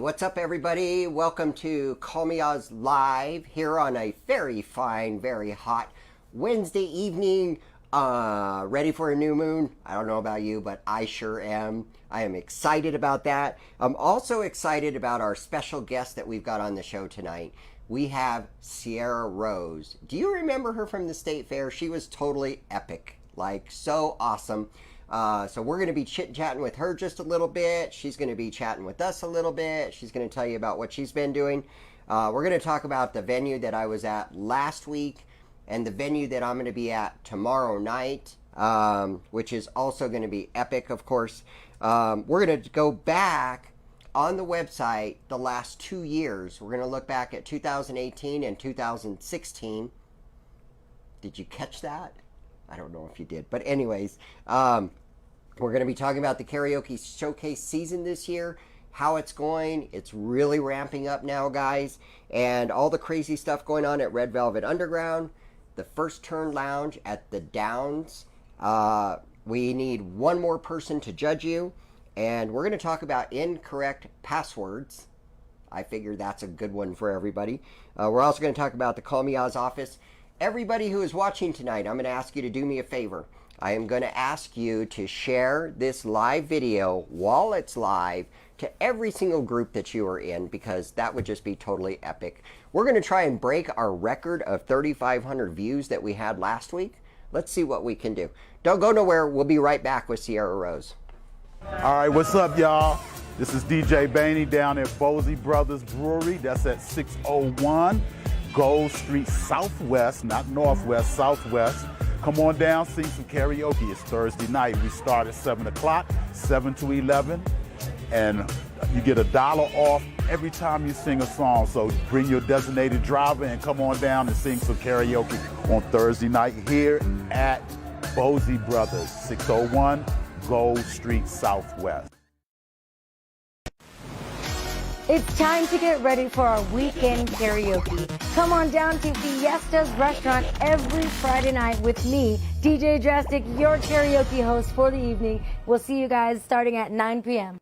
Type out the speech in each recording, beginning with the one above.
What's up, everybody? Welcome to Call Me Oz Live here on a very fine, very hot Wednesday evening. Ready for a new moon? I don't know about you, but I sure am. I am excited about that. I'm also excited about our special guest that we've got on the show tonight. We have Sierra Rose. Do you remember her from the State Fair? She was totally epic, like so awesome. So we're going to be chit-chatting with her just a little bit. She's going to be chatting with us a little bit. She's going to tell you about what she's been doing. We're going to talk about the venue that I was at last week and the venue that I'm going to be at tomorrow night, which is also going to be epic, of course. We're going to go back on the website the last 2 years. We're going to look back at 2018 and 2016. Did you catch that? I don't know if you did. But anyways, we're going to be talking about the karaoke showcase season this year, how it's going. It's really ramping up now, guys. And all the crazy stuff going on at Red Velvet Underground, the First Turn Lounge at the Downs. We need one more person to judge you. And we're going to talk about incorrect passwords. I figure that's a good one for everybody. We're also going to talk about the Call Me Oz office. Everybody who is watching tonight, I'm going to ask you to do me a favor. I am going to ask you to share this live video while it's live to every single group that you are in, because that would just be totally epic. We're going to try and break our record of 3,500 views that we had last week. Let's see what we can do. Don't go nowhere. We'll be right back with Sierra Rose. All right, what's up, y'all? This is DJ Bainey down at Bosey Brothers Brewery. That's at 601 Gold Street Southwest, not Northwest, Southwest. Come on down, sing some karaoke. It's Thursday night. We start at 7 o'clock, 7 to 11, and you get $1 off every time you sing a song. So bring your designated driver and come on down and sing some karaoke on Thursday night here at Bosey Brothers, 601 Gold Street Southwest. It's time to get ready for our weekend karaoke. Come on down to Fiesta's Restaurant every Friday night with me, DJ Drastic, your karaoke host for the evening. We'll see you guys starting at 9 p.m.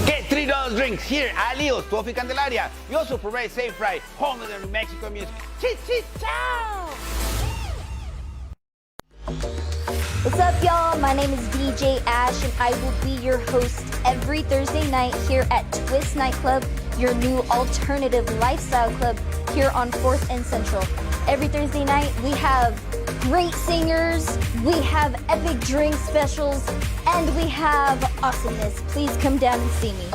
Get $3 drinks here at Leo's, 12 Candelaria. We also provide Safe Ride, home of the New Mexico music. Chit chit chow! What's up, y'all? My name is DJ Ash, and I will be your host every Thursday night here at Twist Nightclub, your new alternative lifestyle club here on 4th and Central. Every Thursday night, we have great singers, we have epic drink specials, and we have awesomeness. Please come down and see me.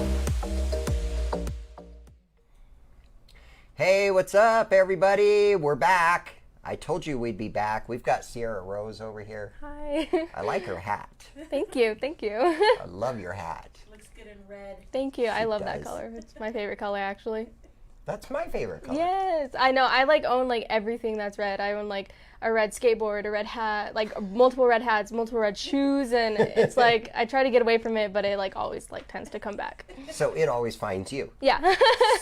Hey, what's up, everybody? We're back. I told you we'd be back. We've got Sierra Rose over here. Hi. I like her hat. Thank you. Thank you. I love your hat. Looks good in red. Thank you. I love does. that color. It's my favorite color, actually. That's my favorite color. Yes. I know. I own everything that's red. I own a red skateboard, a red hat, multiple red hats, multiple red shoes, and it's I try to get away from it, but it always tends to come back. So it always finds you. Yeah.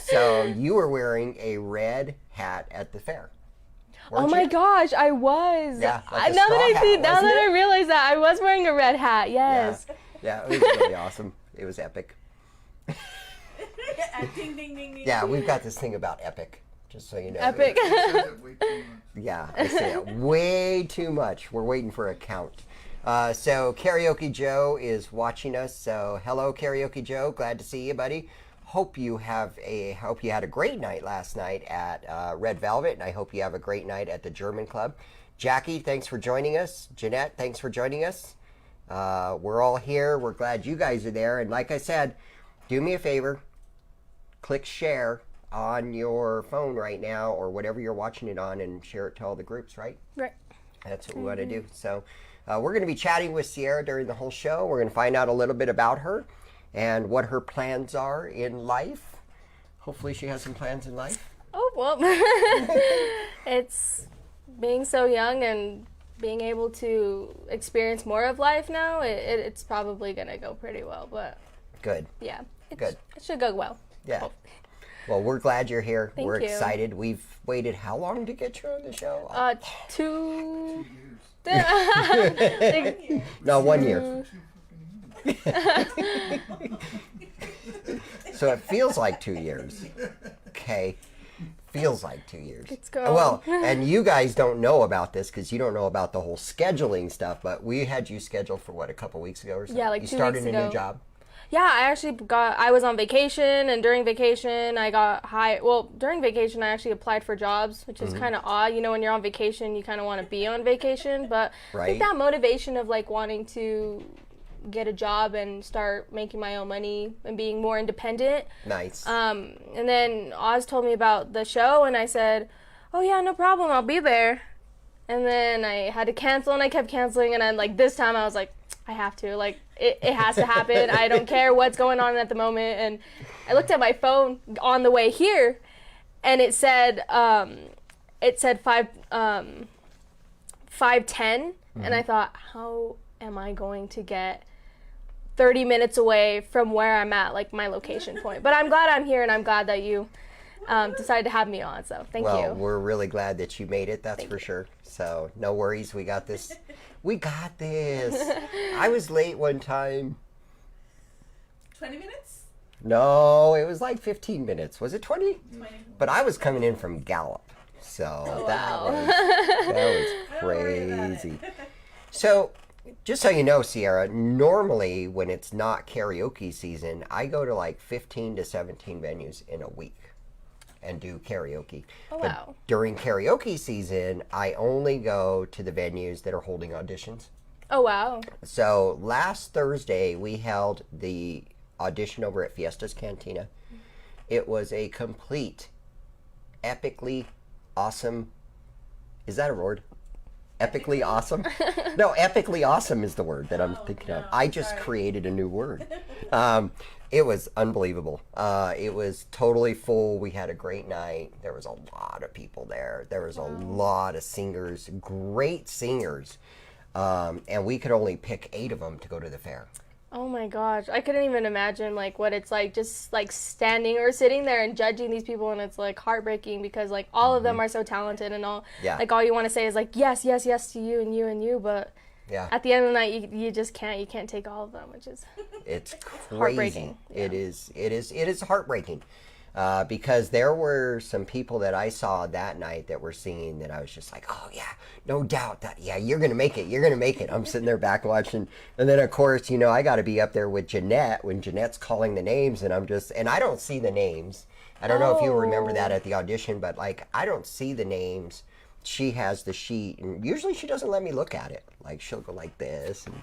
So you were wearing a red hat at the fair. Oh my gosh, I was. Yeah, now that I realize that, I was wearing a red hat. Yes. Yeah, it was really awesome. It was epic. Ding, ding, ding, ding. Yeah, we've got this thing about epic, just so you know. Epic. Yeah, I say it way too much. We're waiting for a count. So Karaoke Joe is watching us. So hello, Karaoke Joe. Glad to see you, buddy. Hope you had a great night last night at Red Velvet, and I hope you have a great night at the German Club. Jackie, thanks for joining us. Jeanette, thanks for joining us. We're all here. We're glad you guys are there. And like I said, do me a favor. Click share on your phone right now or whatever you're watching it on and share it to all the groups, right? Right. That's what we want to do. So we're going to be chatting with Sierra during the whole show. We're going to find out a little bit about her and what her plans are in life. Hopefully she has some plans in life. Oh, well. It's being so young and being able to experience more of life now, it's probably going to go pretty well. But Good. yeah, Good. It should go well. Yeah. Well, we're glad you're here. Thank we're you. excited. We've waited how long to get you on the show? 2 No, 1 year. So it feels like 2 years. Okay. Feels like 2 years. It's going. Well, and you guys don't know about this because you don't know about the whole scheduling stuff, but we had you scheduled for what, a couple weeks ago or something? Yeah, like you 2 started weeks a new ago. job? Yeah, I was on vacation, and during vacation I got hired. Well, during vacation I actually applied for jobs, which is kind of odd. You know, when you're on vacation, you kind of want to be on vacation, but I think Right. that motivation of like wanting to get a job and start making my own money and being more independent. Nice. And then Oz told me about the show, and I said, "Oh yeah, no problem, I'll be there." And then I had to cancel, and I kept canceling, and then like this time I was like, I have to, like it has to happen. I don't care what's going on at the moment. And I looked at my phone on the way here, and it said 5:10, and I thought, how am I going to get 30 minutes away from where I'm at, like my location point? But I'm glad I'm here, and I'm glad that you decided to have me on. So thank well, you. we're really glad that you made it, that's for sure. So no worries, we got this. We got this. I was late one time. 20 minutes? No, it was like 15 minutes. Was it 20? 20. But I was coming in from Gallup. So that was Don't worry about crazy. So just so you know, Sierra, normally when it's not karaoke season, I go to like 15 to 17 venues in a week and do karaoke. Oh, but wow. during karaoke season, I only go to the venues that are holding auditions. Oh wow. So last Thursday, we held the audition over at Fiesta's Cantina. It was a complete, epically awesome. Is that a word? Epically awesome? No, epically awesome is the word that I'm thinking of. I just created a new word. It was unbelievable. It was totally full. We had a great night. There was a lot of people there. There was a lot of singers, great singers. And we could only pick 8 of them to go to the fair. Oh my gosh, I couldn't even imagine like what it's like just like standing or sitting there and judging these people, and it's like heartbreaking because like all of them are so talented and all. Yeah. Like all you want to say is like yes, yes, yes to you and you and you, but Yeah. at the end of the night you just can't. You can't take all of them, which is It's crazy. heartbreaking, It is heartbreaking. Because there were some people that I saw that night that were singing that I was just like, oh yeah, no doubt that, yeah, you're going to make it. You're going to make it. I'm sitting there back watching. And then of course, you know, I got to be up there with Jeanette when Jeanette's calling the names, and and I don't see the names. I don't know if you remember that at the audition, but like, I don't see the names. She has the sheet, and usually she doesn't let me look at it. Like she'll go like this and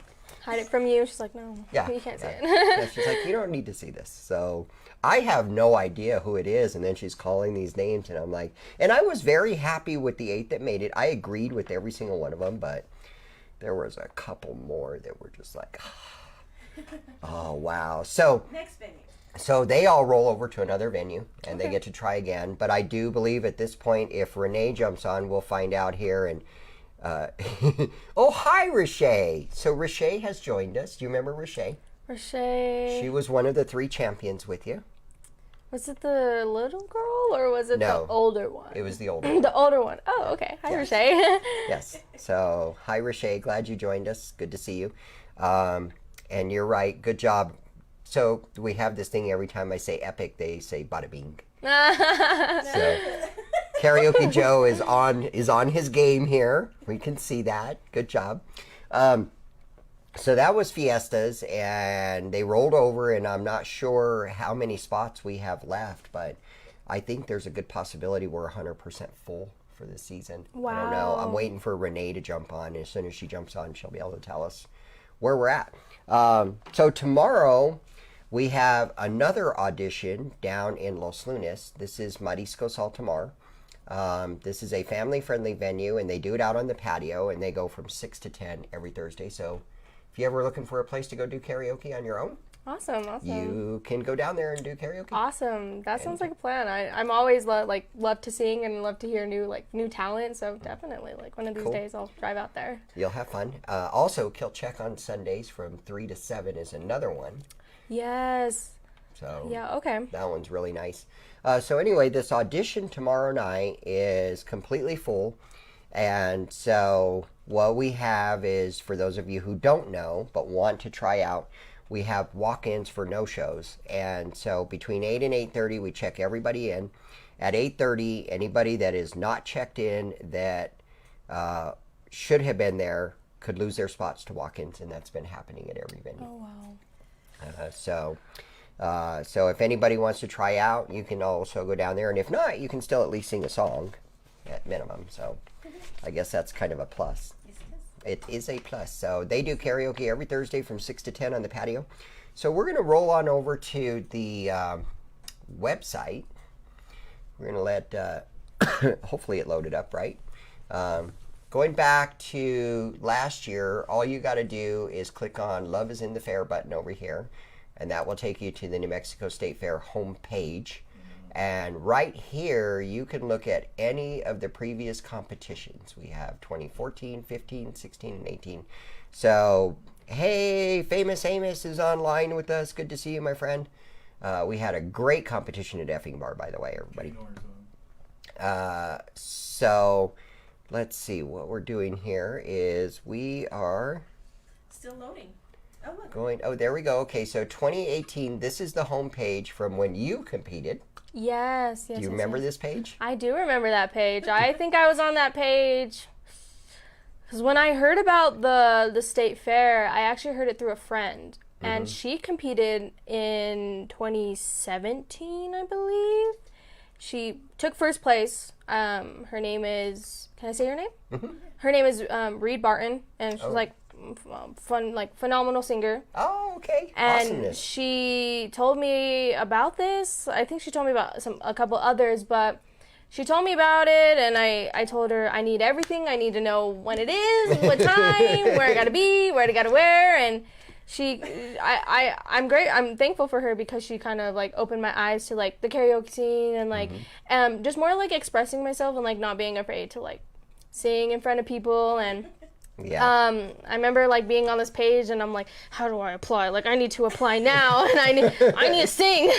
hide it from you. She's like, no, yeah, you can't say it. yeah, she's like, you don't need to see this. So I have no idea who it is, and then she's calling these names, and I'm like, and I was very happy with the 8 that made it. I agreed with every single one of them, but there was a couple more that were just like, oh wow. So Next venue. so they all roll over to another venue, and they get to try again. But I do believe at this point, if Renee jumps on, we'll find out here. And oh, hi, Riche. So Riche has joined us. Do you remember Riche? Roche. She was one of the 3 champions with you. Was it the little girl or was it No. the older one? It was the older one. The older one. Oh, okay. Hi, Yes. Roche. Yes. So, hi, Riche. Glad you joined us. Good to see you. And you're right. Good job. So, we have this thing every time I say epic, they say bada bing. So, Karaoke Joe is on his game here. We can see that. Good job. So that was Fiestas, and they rolled over, and I'm not sure how many spots we have left, but I think there's a good possibility we're 100% full for this season. I don't know. I'm Wow. waiting for Renee to jump on. As soon as she jumps on, she'll be able to tell us where we're at. So tomorrow, we have another audition down in Los Lunas. This is Mariscos Altamar. This is a family-friendly venue, and they do it out on the patio, and they go from 6 to 10 every Thursday. So if you're ever looking for a place to go do karaoke on your own, Awesome. you can go down there and do karaoke. Awesome. That sounds like a plan. I'm always love to sing and love to hear new talent. So definitely, like one of these Cool. days, I'll drive out there. You'll have fun. Also, Kilchek on Sundays from 3 to 7 is another one. Yes. So Yeah. Okay. that one's really nice. So anyway, this audition tomorrow night is completely full. And so what we have is, for those of you who don't know but want to try out, we have walk-ins for no-shows. And so between 8 and 8:30, we check everybody in. At 8:30, anybody that is not checked in that should have been there could lose their spots to walk-ins, and that's been happening at every venue. Oh, wow. So if anybody wants to try out, you can also go down there. And if not, you can still at least sing a song at minimum. So I guess that's kind of a plus. It is a plus. So they do karaoke every Thursday from 6 to 10 on the patio. So we're going to roll on over to the website. We're going to let, hopefully it loaded up right. Going back to last year, all you got to do is click on Love is in the Fair button over here, and that will take you to the New Mexico State Fair homepage. And right here, you can look at any of the previous competitions. We have 2014, 15, 16, and 18. So, hey, Famous Amos is online with us. Good to see you, my friend. We had a great competition at Effing Bar, by the way, everybody. So, let's see. What we're doing here is we are Still loading. Oh, look. going. Oh, there we go. Okay, so 2018. This is the homepage from when you competed. Yes. Do you remember this page? I do remember that page. I think I was on that page because when I heard about the state fair, I actually heard it through a friend, and she competed in 2017, I believe. She took first place. Her name is. Can I say her name? Her name is Reed Barton, and she's like phenomenal singer. Oh, okay. And Awesomeness. she told me about this. I think she told me about a couple others, but she told me about it, and I told her I need everything. I need to know when it is, what time, where I gotta be, where I gotta wear, and I'm great. I'm thankful for her because she kind of like opened my eyes to like the karaoke scene and like just more like expressing myself and like not being afraid to like sing in front of people. And Yeah. I remember like being on this page and I'm like, how do I apply? Like I need to apply now and I need to sing.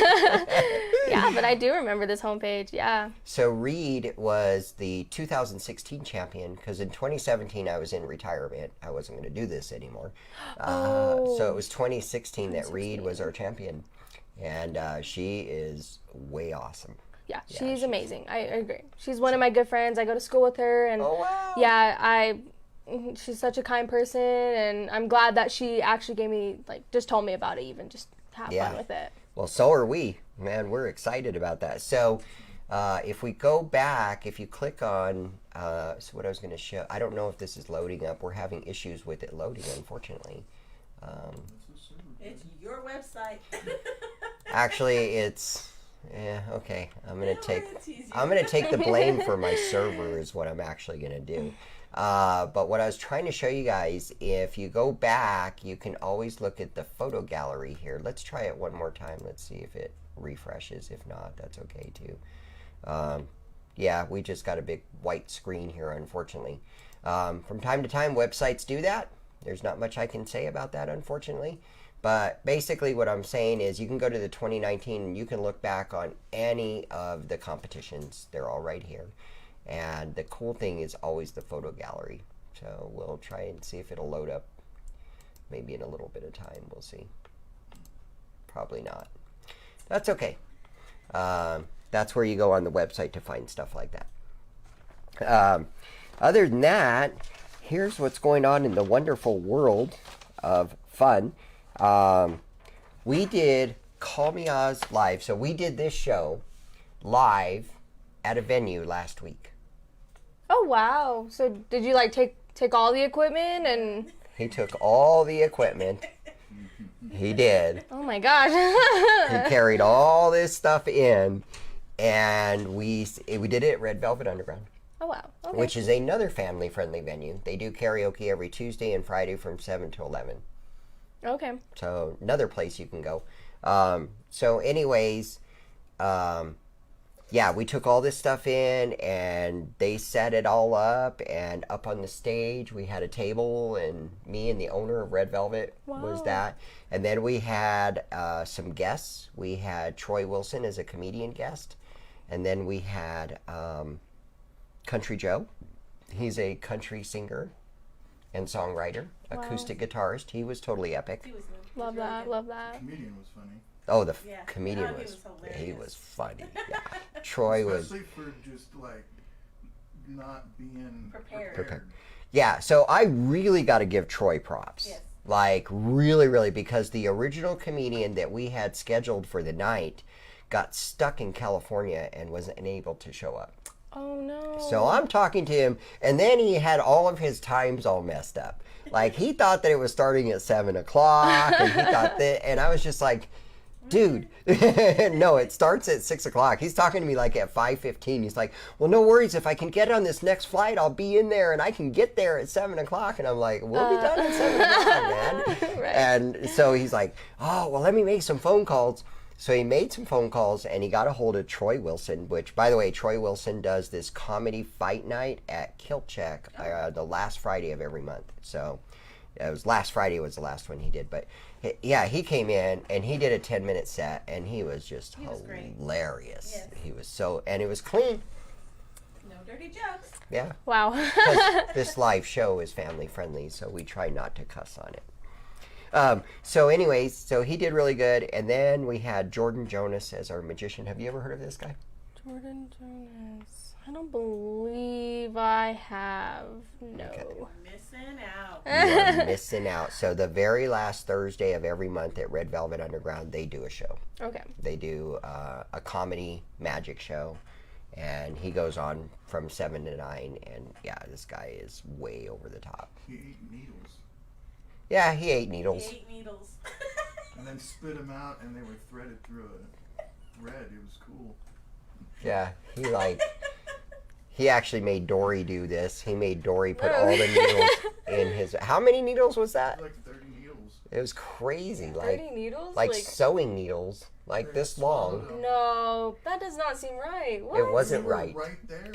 Yeah, but I do remember this homepage. Yeah. So Reed was the 2016 champion because in 2017 I was in retirement. I wasn't going to do this anymore. So it was 2016 that Reed was our champion, and she is way awesome. Yeah, she's amazing. I agree. She's one of my good friends. I go to school with her, and Oh wow. yeah, she's such a kind person, and I'm glad that she actually gave me, like, just told me about it, even just have fun with it. Well, so are we. Man, we're excited about that. So if we go back, if you click on, so what I was going to show, I don't know if this is loading up. We're having issues with it loading, unfortunately. It's your website. Actually, it's, okay. I'm going to tease take the blame for my server is what I'm actually going to do. But what I was trying to show you guys, if you go back, you can always look at the photo gallery here. Let's try it one more time. Let's see if it refreshes. If not, that's okay too. Yeah, we just got a big white screen here, unfortunately. From time to time, websites do that. There's not much I can say about that, unfortunately. But basically what I'm saying is you can go to the 2019 and you can look back on any of the competitions. They're all right here. And the cool thing is always the photo gallery. So we'll try and see if it'll load up maybe in a little bit of time. We'll see. Probably not. That's okay. That's where you go on the website to find stuff like that. Other than that, here's what's going on in the wonderful world of fun. We did Call Me Oz live. So we did this show live at a venue last week. Oh, wow. So did you, like, take all the equipment and... He took all the equipment. He did. Oh, my gosh. He carried all this stuff in, and we did it at Red Velvet Underground. Oh, wow. Okay. Which is another family-friendly venue. They do karaoke every Tuesday and Friday from 7 to 11. Okay. So another place you can go. So anyways, yeah, we took all this stuff in and they set it all up, and up on the stage we had a table, and me and the owner of Red Velvet was that. And then we had some guests. We had Troy Wilson as a comedian guest, and then we had Country Joe. He's a country singer. and songwriter, acoustic guitarist. He was totally epic. He was Love that. Love that. Comedian was funny. Oh, the Yeah. comedian Oh, he was, was he hilarious. was funny. Yeah. Troy was Especially for just like not being Prepared. Yeah, so I really got to give Troy props. Yes. Like, really, really, because the original comedian that we had scheduled for the night got stuck in California and wasn't able to show up. Oh no. So I'm talking to him, and then he had all of his times all messed up. Like, he thought that it was starting at 7 o'clock, and he thought that, and I was just like, dude, no, it starts at 6 o'clock. He's talking to me like at 5:15. He's like, well, no worries. If I can get on this next flight, I'll be in there and I can get there at 7 o'clock. And I'm like, we'll be done at 7 o'clock, man. Right. And so he's like, oh, well, let me make some phone calls. So he made some phone calls and he got a hold of Troy Wilson, which, by the way, Troy Wilson does this comedy fight night at Kiltcheck the last Friday of every month. So it was last Friday was the last one he did. But yeah, he came in and he did a 10-minute set and he was just was great. hilarious. Yes. He was so, and it was clean. No dirty jokes. Yeah. Wow. 'Cause this live show is family friendly, so we try not to cuss on it. So anyways, so he did really good. And then we had Jordan Jonas as our magician. Have you ever heard of this guy? Jordan Jonas. I don't believe I have. No. Missing out. You are missing out. So the very last Thursday of every month at Red Velvet Underground, they do a show. Okay. They do a comedy magic show, and he goes on from 7 to 9. And yeah, this guy is way over the top. He ate needles Yeah, he ate needles. He ate needles. and then spit them out, and they were threaded through a thread. It was cool. Yeah, he actually made Dory do this. He made Dory put all the needles in his. How many needles was that? Like 30 needles. It was crazy, 30 needles? like sewing needles, like this long. No, that does not seem right. What? It wasn't They were right. right there.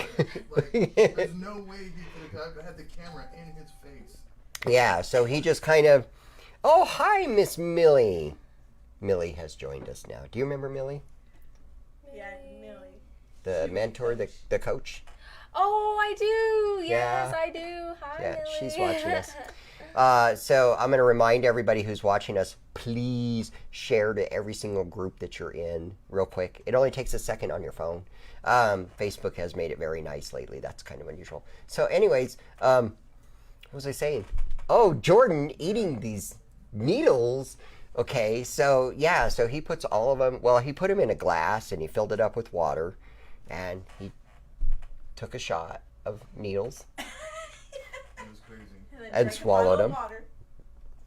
Like, there's no way he could have had the camera in his face. Yeah, so he just kind of. Oh, hi, Miss Millie. Millie has joined us now. Do you remember Millie, Yeah, Millie. the mentor, the coach? Oh, I do. Yes, Yeah. I do. Hi, Yeah, Millie. she's watching us. So I'm going to remind everybody who's watching us, please share to every single group that you're in real quick. It only takes a second on your phone. Facebook has made it very nice lately. That's kind of unusual. So anyways, what was I saying? Oh, Jordan eating these needles. Okay, so yeah, so he puts all of them, well, he put them in a glass and he filled it up with water and he took a shot of needles. It was crazy. then And drank a swallowed bottle of them. water.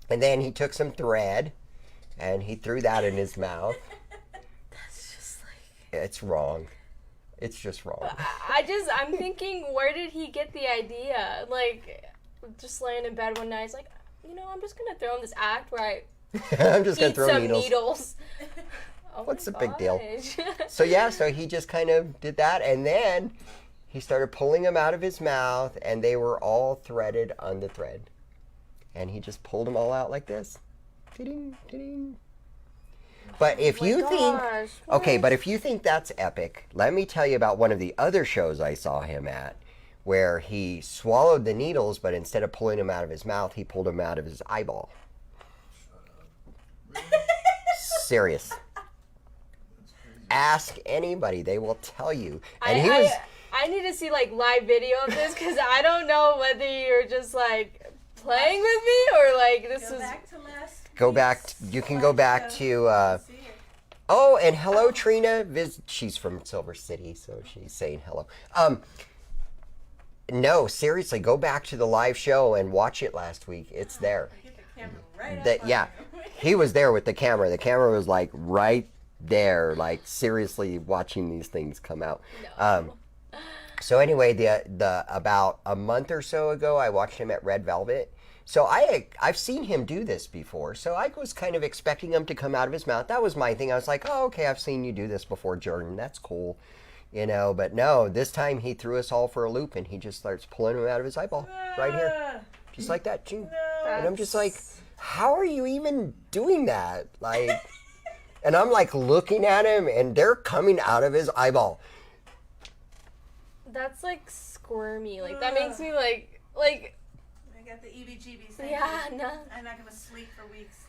And then he took some thread and he threw that in his mouth. It's just like. It's wrong. It's just wrong. I'm thinking, where did he get the idea? Like, just laying in bed one night, he's like, I'm just gonna throw in this act where I I'm just going eat to throw some needles. needles. Oh What's my the big deal? gosh. So yeah, so he just kind of did that and then he started pulling them out of his mouth and they were all threaded on the thread. And he just pulled them all out like this. Ding, ding. But if you think, Gosh, okay, what? but if you think that's epic, let me tell you about one of the other shows I saw him at where he swallowed the needles, but instead of pulling them out of his mouth, he pulled them out of his eyeball. Serious. Ask anybody, they will tell you. And he was, I need to see like live video of this because I don't know whether you're just like playing with me or like this Go is. back to last. go back, you can go back to, oh, and hello, Trina. She's from Silver City, so she's saying hello. No, seriously, go back to the live show and watch it last week. It's there. Get the camera right up on Yeah, you. he was there with the camera. The camera was like right there, like seriously watching these things come out. So anyway, the about a month or so ago, I watched him at Red Velvet. So I've seen him do this before. So I was kind of expecting him to come out of his mouth. That was my thing. I was like, oh, okay, I've seen you do this before, Jordan. That's cool. But no, this time he threw us all for a loop and he just starts pulling them out of his eyeball right here. Just like that. Ching. And I'm just like, how are you even doing that? Like, and I'm like looking at him and they're coming out of his eyeball. That's like squirmy. Like that makes me like. got the EBGBs. Yeah, no. I'm not gonna sleep for weeks.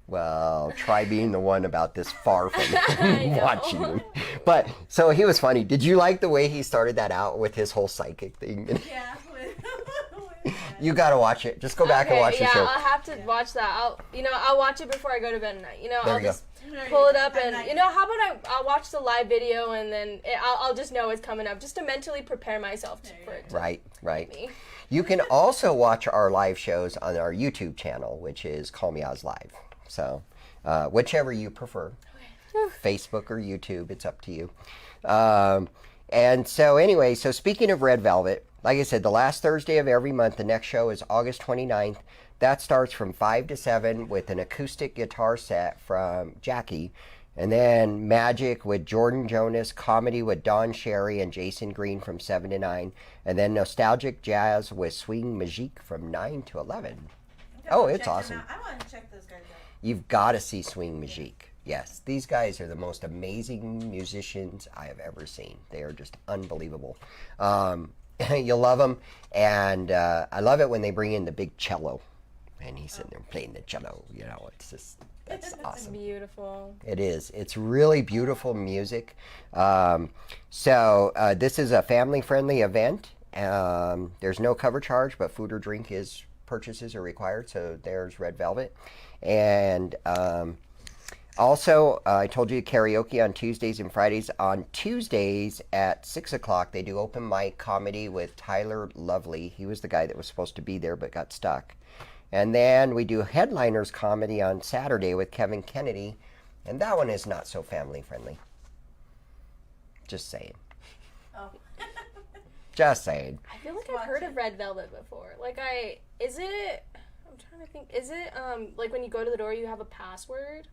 Well, try being the one about this far from know. watching him. But, so he was funny. Did you like the way he started that out with his whole psychic thing? Yeah. You gotta watch it. Just go back and watch the show. Yeah, I'll have to watch that. I'll watch it before I go to bed at night. There I'll you go. just pull it up and, how about I'll watch the live video and then I'll just know it's coming up just to mentally prepare myself for it. Right. Me. You can also watch our live shows on our YouTube channel, which is Call Me Oz Live. So, whichever you prefer, Facebook or YouTube, it's up to you. And so anyway, so speaking of Red Velvet, like I said, the last Thursday of every month, the next show is August 29th. That starts from 5 to 7 with an acoustic guitar set from Jackie. And then Magic with Jordan Jonas, comedy with Don Sherry and Jason Green from 7 to 9. And then Nostalgic Jazz with Swing Magique from 9 to 11. Oh, it's awesome. I want to check those guys out. You've got to see Swing Magique. Yes, these guys are the most amazing musicians I have ever seen. They are just unbelievable. You'll love them. And I love it when they bring in the big cello. And he's sitting there playing the cello. It's just, that's awesome. Beautiful. It is. It's really beautiful music. So this is a family-friendly event. There's no cover charge, but food or drink purchases are required. So there's Red Velvet. And also, I told you karaoke on Tuesdays and Fridays. On Tuesdays at 6 o'clock, they do open mic comedy with Tyler Lovely. He was the guy that was supposed to be there but got stuck. And then we do headliners comedy on Saturday with Kevin Kennedy. And that one is not so family friendly. Just saying. Oh. Just saying. I feel like I've heard of Red Velvet before. I'm trying to think, is it, like when you go to the door, you have a password?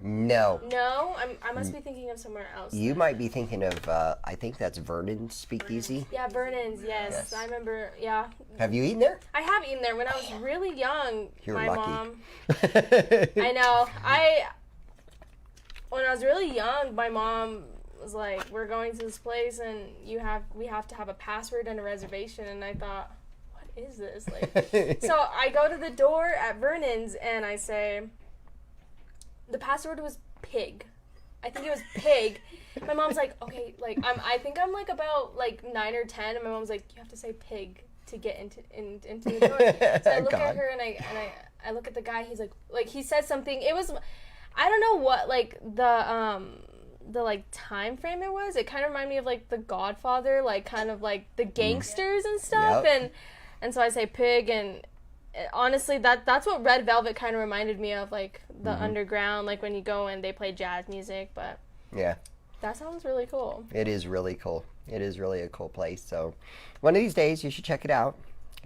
No. No? I must be thinking of somewhere else. You might be thinking of, I think that's Vernon's Speakeasy. Yeah, Vernon's, yes. I remember, yeah. Have you eaten there? I have eaten there when I was really young. You're my lucky. mom. I know. When I was really young, my mom was like, "We're going to this place, and we have to have a password and a reservation." And I thought, "What is this?" So I go to the door at Vernon's, and I say, the password was pig. I think it was pig. My mom's like, "Okay, I think I'm about 9 or 10," and my mom's like, "You have to say pig to get into the door." So I look at her and I look at the guy. He's like he said something. It was, I don't know what the time frame it was. It kind of reminded me of The Godfather, kind of the gangsters and stuff. Yep. And so I say pig, and honestly that's what Red Velvet kind of reminded me of, the underground, when you go and they play jazz music. But yeah, that sounds really cool. it is really cool. It is really a cool place. So one of these days you should check it out,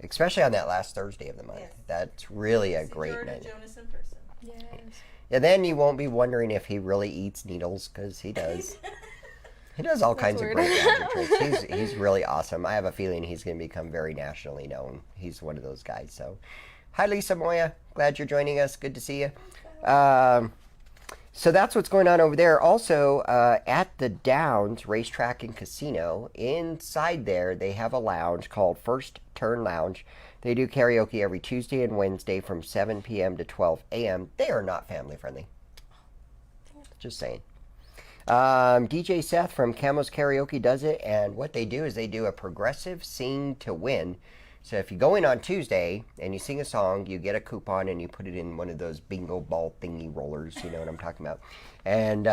especially on that last Thursday of the month. Yes. That's really a See great Jordan night. Jonas in person. Yes. And then you won't be wondering if he really eats needles, because he does. He does all kinds weird. of great magic tricks. He's really awesome. I have a feeling he's going to become very nationally known. He's one of those guys. So, hi Lisa Moya. Glad you're joining us. Good to see you. So that's what's going on over there. Also, at the Downs Racetrack and Casino, inside there, they have a lounge called First Turn Lounge. They do karaoke every Tuesday and Wednesday from 7 p.m. to 12 a.m. They are not family friendly. Just saying. DJ Seth from Camo's Karaoke does it, and what they do is they do a progressive sing to win. So if you go in on Tuesday and you sing a song, you get a coupon and you put it in one of those bingo ball thingy rollers, you know what I'm talking about. And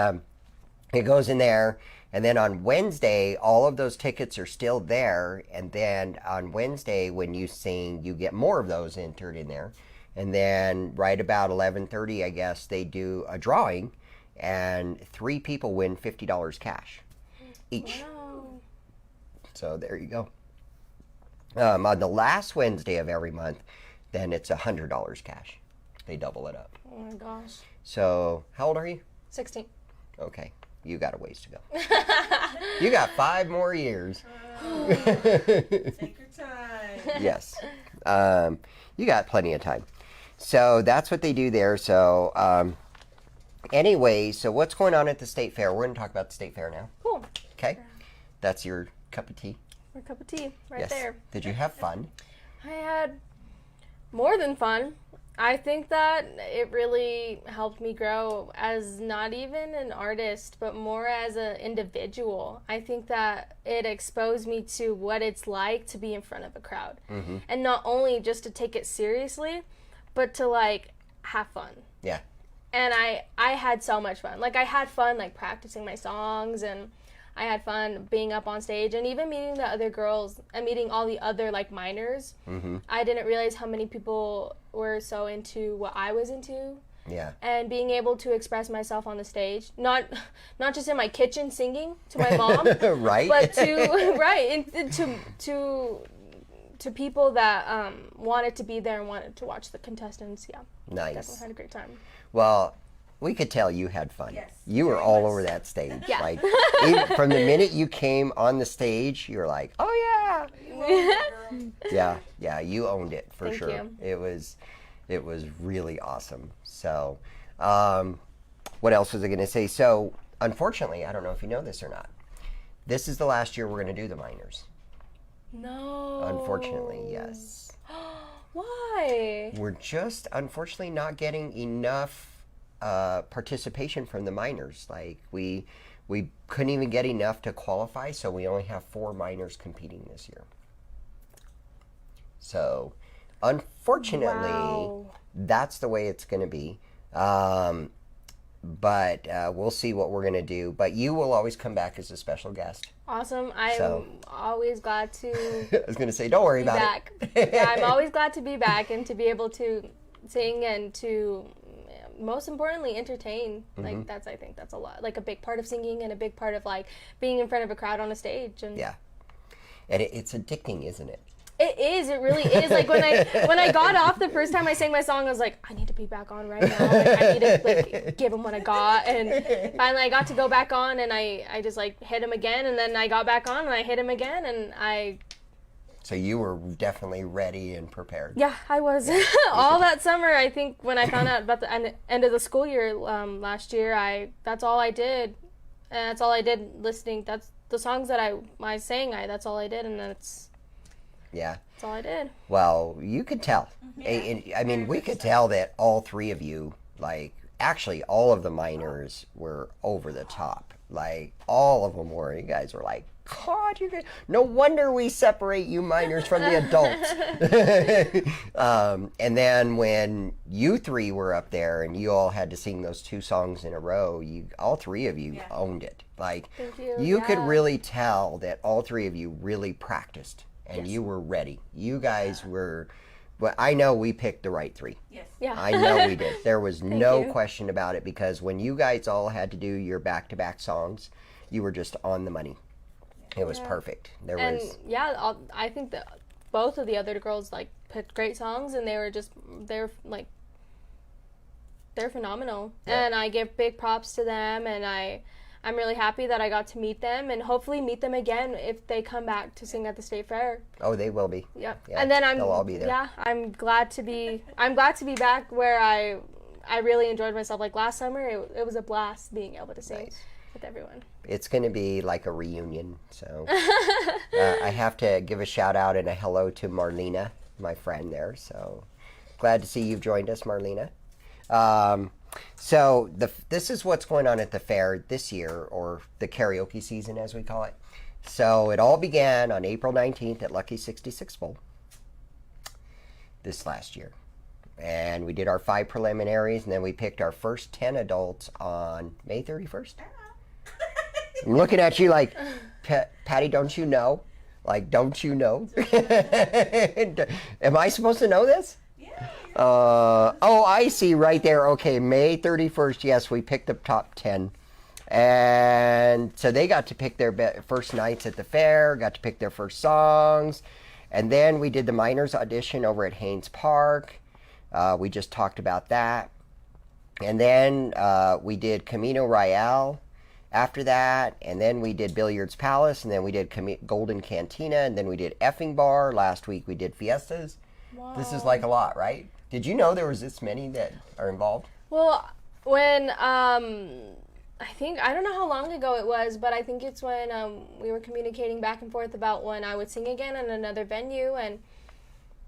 it goes in there, and then on Wednesday, all of those tickets are still there, and then on Wednesday when you sing, you get more of those entered in there. And then right about 11:30, I guess, they do a drawing, and 3 people win $50 cash each. Wow. So there you go. On the last Wednesday of every month, then it's $100 cash. They double it up. Oh my gosh. So how old are you? 16. Okay, you got a ways to go. You got 5 more years. Take your time. Yes. You got plenty of time. So that's what they do there. So anyway, so what's going on at the State Fair? We're going to talk about the State Fair now. Cool. Okay? That's your cup of tea? A cup of tea right Yes. there. Did you have fun? I had More than fun. I think that it really helped me grow as not even an artist, but more as an individual. I think that it exposed me to what it's like to be in front of a crowd. And not only just to take it seriously, but to like have fun. Yeah. And I had so much fun. Like I had fun like practicing my songs, and I had fun being up on stage, and even meeting the other girls and meeting all the other like minors. I didn't realize how many people were so into what I was into. Yeah. And being able to express myself on the stage, not just in my kitchen singing to my mom, Right. but to right and to people that wanted to be there and wanted to watch the contestants. Yeah, Nice. definitely had a great time. Well, we could tell you had fun. Yes, You were very all much over so. that stage. Yeah. Like even from the minute you came on the stage, you were like, "Oh yeah." Yeah, you owned it for Thank sure. you. It was really awesome. So, what else was I going to say? So, unfortunately, I don't know if you know this or not. This is the last year we're going to do the minors. No. Unfortunately, yes. Why? We're just unfortunately not getting enough participation from the minors. Like we couldn't even get enough to qualify, so we only have 4 minors competing this year. So, unfortunately, Wow. that's the way it's going to be. But we'll see what we're going to do. But you will always come back as a special guest. Awesome. I'm So- always glad to I was going to say, don't worry be about back. it. Yeah, I'm always glad to be back and to be able to sing and to, most importantly, entertain. Like I think that's a lot, like a big part of singing and a big part of like being in front of a crowd on a stage. And Yeah. And it's addicting, isn't it? it is. It really is. Like when I got off the first time I sang my song, I was like, I need to be back on right now. Like, I need to like give them what I got. And finally, I got to go back on, and I just like hit him again, and then I got back on, and I hit him again, and So you were definitely ready and prepared. yeah, I was all that summer. I think when I found out about the end of the school year last year, that's all I did, and that's all I did listening. That's the songs that I sang. That's all I did, and that's Yeah. all I did. Well, you could tell. I mean, we could tell that all 3 of you, like, actually, all of the minors were over the top. Like, all of them were. You guys were like, God, you guys. No wonder we separate you minors from the adults. And then when you 3 were up there and you all had to sing those 2 songs in a row, all 3 of you owned it. Like, Thank you. could Yeah. really tell that all 3 of you really practiced. And you were ready. You guys were, but I know we picked the right 3. Yes. Yeah. I know we did. There was no you. question about it, because when you guys all had to do your back-to-back songs, you were just on the money. It was perfect. There And was, yeah, I think that both of the other girls like picked great songs, and they're phenomenal. Yeah. And I give big props to them, and I'm really happy that I got to meet them, and hopefully meet them again if they come back to sing at the state fair. oh, they will be. Yep. Yeah, And then they'll all be there. Yeah, I'm glad to be back where I really enjoyed myself. Like last summer, it was a blast being able to sing Nice. with everyone. It's going to be like a reunion. So I have to give a shout out and a hello to Marlena, my friend there. So glad to see you've joined us, Marlena. So this is what's going on at the fair this year, or the karaoke season as we call it. So it all began on April 19th at Lucky 66 Bowl this last year. And we did our 5 preliminaries, and then we picked our first 10 adults on May 31st. I'm looking at you like, Patty, don't you know? Like, don't you know? Am I supposed to know this? Oh, I see right there. Okay, May 31st. Yes, we picked the top 10. And so they got to pick their first nights at the fair, got to pick their first songs. And then we did the minors audition over at Haynes Park. We just talked about that. And then we did Camino Royale after that. And then we did Billiards Palace. And then we did Golden Cantina. And then we did Effing Bar. Last week we did Fiestas. Wow. This is like a lot, right? Did you know there was this many that are involved? Well, when I don't know how long ago it was, but I think it's when we were communicating back and forth about when I would sing again in another venue, and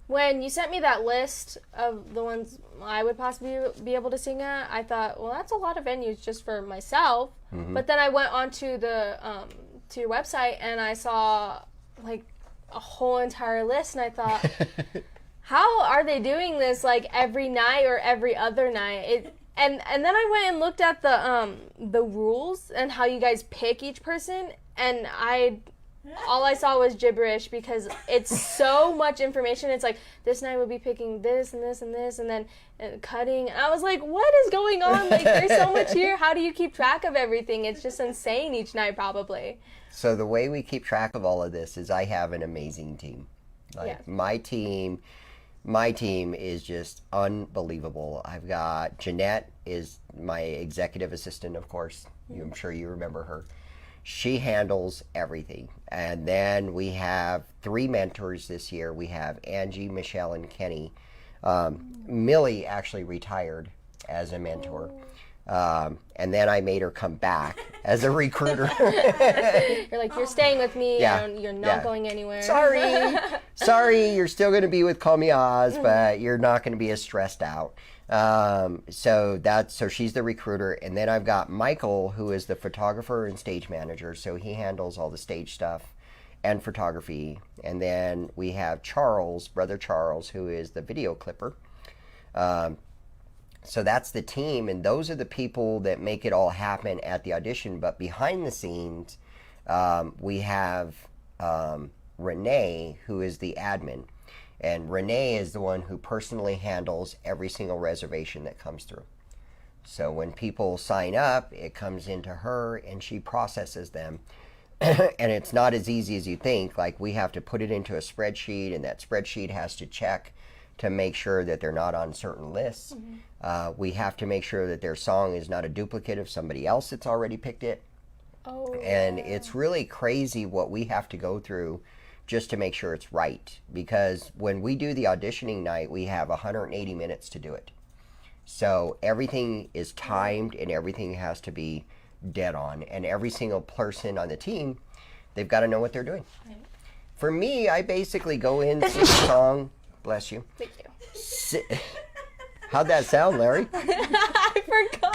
When you sent me that list of the ones I would possibly be able to sing at, I thought, well, that's a lot of venues just for myself. But then I went onto the to your website and I saw like a whole entire list, and I thought, how are they doing this like every night or every other night? And then I went and looked at the rules and how you guys pick each person, and all I saw was gibberish because it's so much information. It's like, this night we'll be picking this and this and this, and then cutting. And I was like, what is going on? Like, there's so much here. How do you keep track of everything? It's just insane each night, probably. So the way we keep track of all of this is I have an amazing team. Like Yeah. my team is just unbelievable. I've got Jeanette is my executive assistant, of course. I'm sure you remember her. She handles everything. And then we have 3 mentors this year. We have Angie, Michelle, and Kenny. Millie actually retired as a mentor. And then I made her come back as a recruiter. You're like, you're staying with me. Yeah. You're not Yeah. going anywhere. Sorry, you're still going to be with Call Me Oz, but you're not going to be as stressed out. So she's the recruiter, and then I've got Michael, who is the photographer and stage manager, so he handles all the stage stuff and photography. And then we have Charles, brother Charles, who is the video clipper. So that's the team, and those are the people that make it all happen at the audition. But behind the scenes, we have Renee, who is the admin. And Renee is the one who personally handles every single reservation that comes through. So when people sign up, it comes into her and she processes them. And it's not as easy as you think. Like, we have to put it into a spreadsheet, and that spreadsheet has to check to make sure that they're not on certain lists. We have to make sure that their song is not a duplicate of somebody else that's already picked it. Oh, And it's really crazy what we have to go through just to make sure it's right. Because when we do the auditioning night, we have 180 minutes to do it. So everything is timed and everything has to be dead on. And every single person on the team, they've got to know what they're doing. For me, I basically go in, sing a song. Bless you. Thank you. How'd that sound, Larry? I forgot.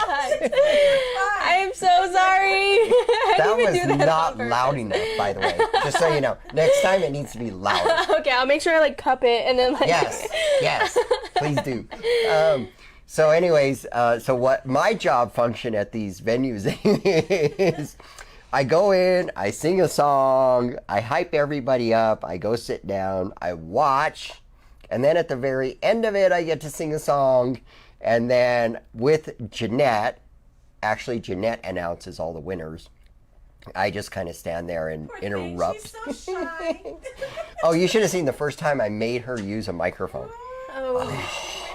I am so sorry. That was not loud enough, by the way. Just so you know. Next time it needs to be louder. Okay, I'll make sure I like cup it and then like. Yes, please do. So anyways, so what my job function at these venues is, I go in, I sing a song, I hype everybody up, I go sit down, I watch, and then at the very end of it, I get to sing a song, and then with Jeanette, actually Jeanette announces all the winners. I just kind of stand there and interrupt. She's so shy. Oh, you should have seen the first time I made her use a microphone. Oh.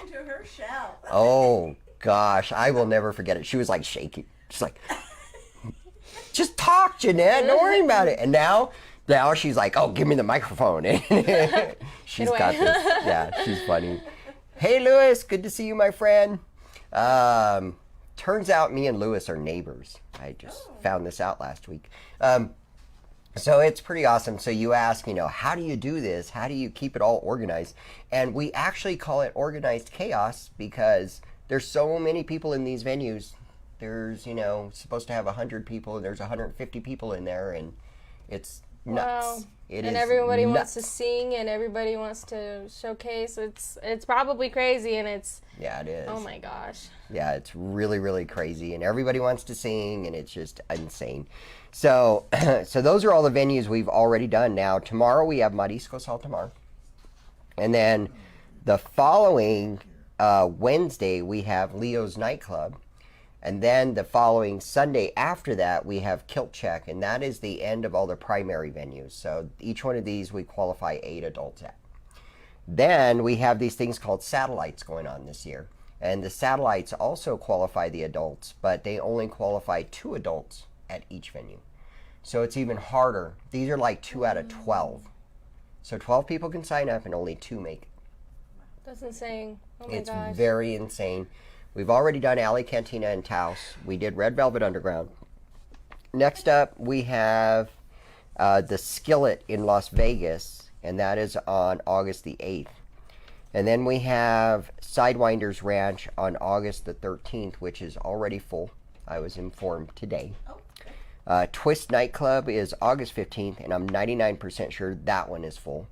Into her shell. Oh gosh, I will never forget it. She was like shaking. She's like, just talk, Jeanette, don't worry about it. And now she's like, oh, give me the microphone. She's got this. Yeah, she's funny. Hey, Lewis, good to see you, my friend. Turns out me and Lewis are neighbors. I just found this out last week. So it's pretty awesome. So you ask, how do you do this? How do you keep it all organized? And we actually call it organized chaos because there's so many people in these venues. There's, supposed to have 100 people, and there's 150 people in there, and it's nuts. Wow. It And is everybody wants nuts. to sing and everybody wants to showcase. It's probably crazy, and it's, Yeah, it is. oh my gosh. Yeah, it's really, really crazy, and everybody wants to sing, and it's just insane. So, so those are all the venues we've already done. Now, tomorrow we have Marisco Saltamar, and then the following Wednesday we have Leo's Nightclub, and then the following Sunday after that we have Kilt Check, and that is the end of all the primary venues. So each one of these we qualify 8 adults at. Then we have these things called satellites going on this year. And the satellites also qualify the adults, but they only qualify 2 adults at each venue. So it's even harder. These are like 2 out of 12. So 12 people can sign up and only 2 make it. That's insane. Oh my It's gosh. very insane. We've already done Alley Cantina and Taos. We did Red Velvet Underground. Next up, we have the Skillet in Las Vegas, and that is on August the 8th. And then we have Sidewinders Ranch on August the 13th, which is already full. I was informed today. Twist Nightclub is August 15th, and I'm 99% sure that one is full.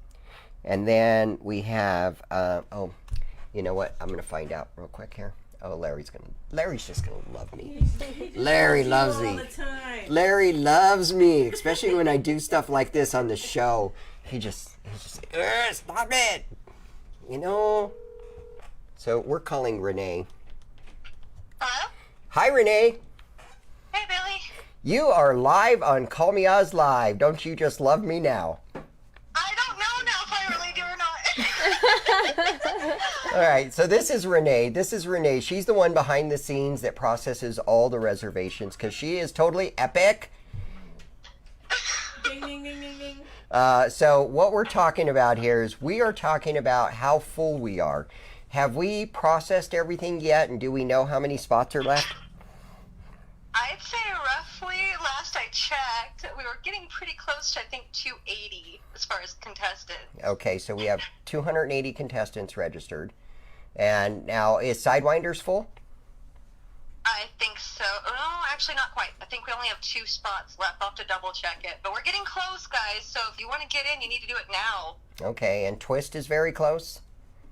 And then we have, oh, you know what? I'm going to find out real quick here. Oh, Larry's just going to love me. Larry loves me. Larry loves me, especially when I do stuff like this on the show. He just stop it. You know? So we're calling Renee. Hello? Hi, Renee. Hey, Billy. You are live on Call Me Oz Live. Don't you just love me now? I don't know now if I really do or not. All right, so this is Renee. This is Renee. She's the one behind the scenes that processes all the reservations because she is totally epic. Ding, ding, ding, ding, ding. So what we're talking about here is we are talking about how full we are. Have we processed everything yet, and do we know how many spots are left? I'd say roughly, last I checked, we were getting pretty close to, I think, 280 as far as contestants. Okay, so we have 280 contestants registered. And now, is Sidewinders full? I think so. Oh, actually not quite. I think we only have 2 spots left. I'll have to double check it. But we're getting close, guys, so if you want to get in, you need to do it now. Okay, and Twist is very close?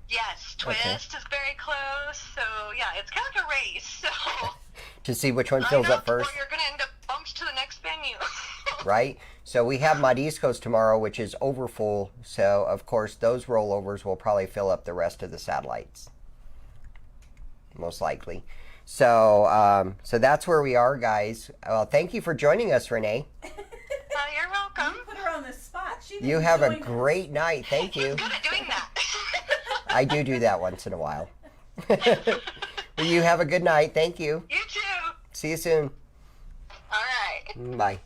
Yes, Twist is very close. So, yeah, it's kind of like a race, so... To see which one fills up first? Or you're going to end up bumped to the next venue. Right? So we have Mariscos tomorrow, which is over full. So, of course, those rollovers will probably fill up the rest of the satellites. Most likely. So, so that's where we are, guys. Well, thank you for joining us, Renee. You're welcome. Put her on the spot. You have a great night. Thank you. Good at doing that. I do that once in a while. Well, you have a good night. Thank you. You too. See you soon. All right. Bye.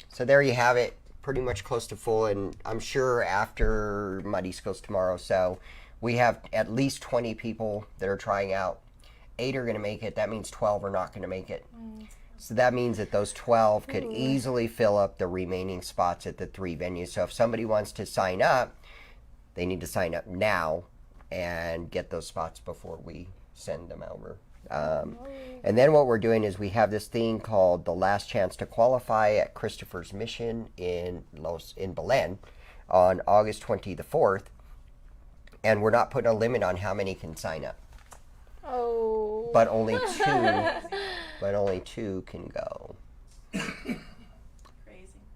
So there you have it. Pretty much close to full, and I'm sure after Mariscos tomorrow. So we have at least 20 people that are trying out. 8 are going to make it. That means 12 are not going to make it. So that means that those 12 could easily fill up the remaining spots at the 3 venues. So if somebody wants to sign up, they need to sign up now and get those spots before we send them over. And then what we're doing is we have this thing called the Last Chance to Qualify at Christopher's Mission in Belen on August 24th. And we're not putting a limit on how many can sign up. Oh. But only 2 can go. Crazy.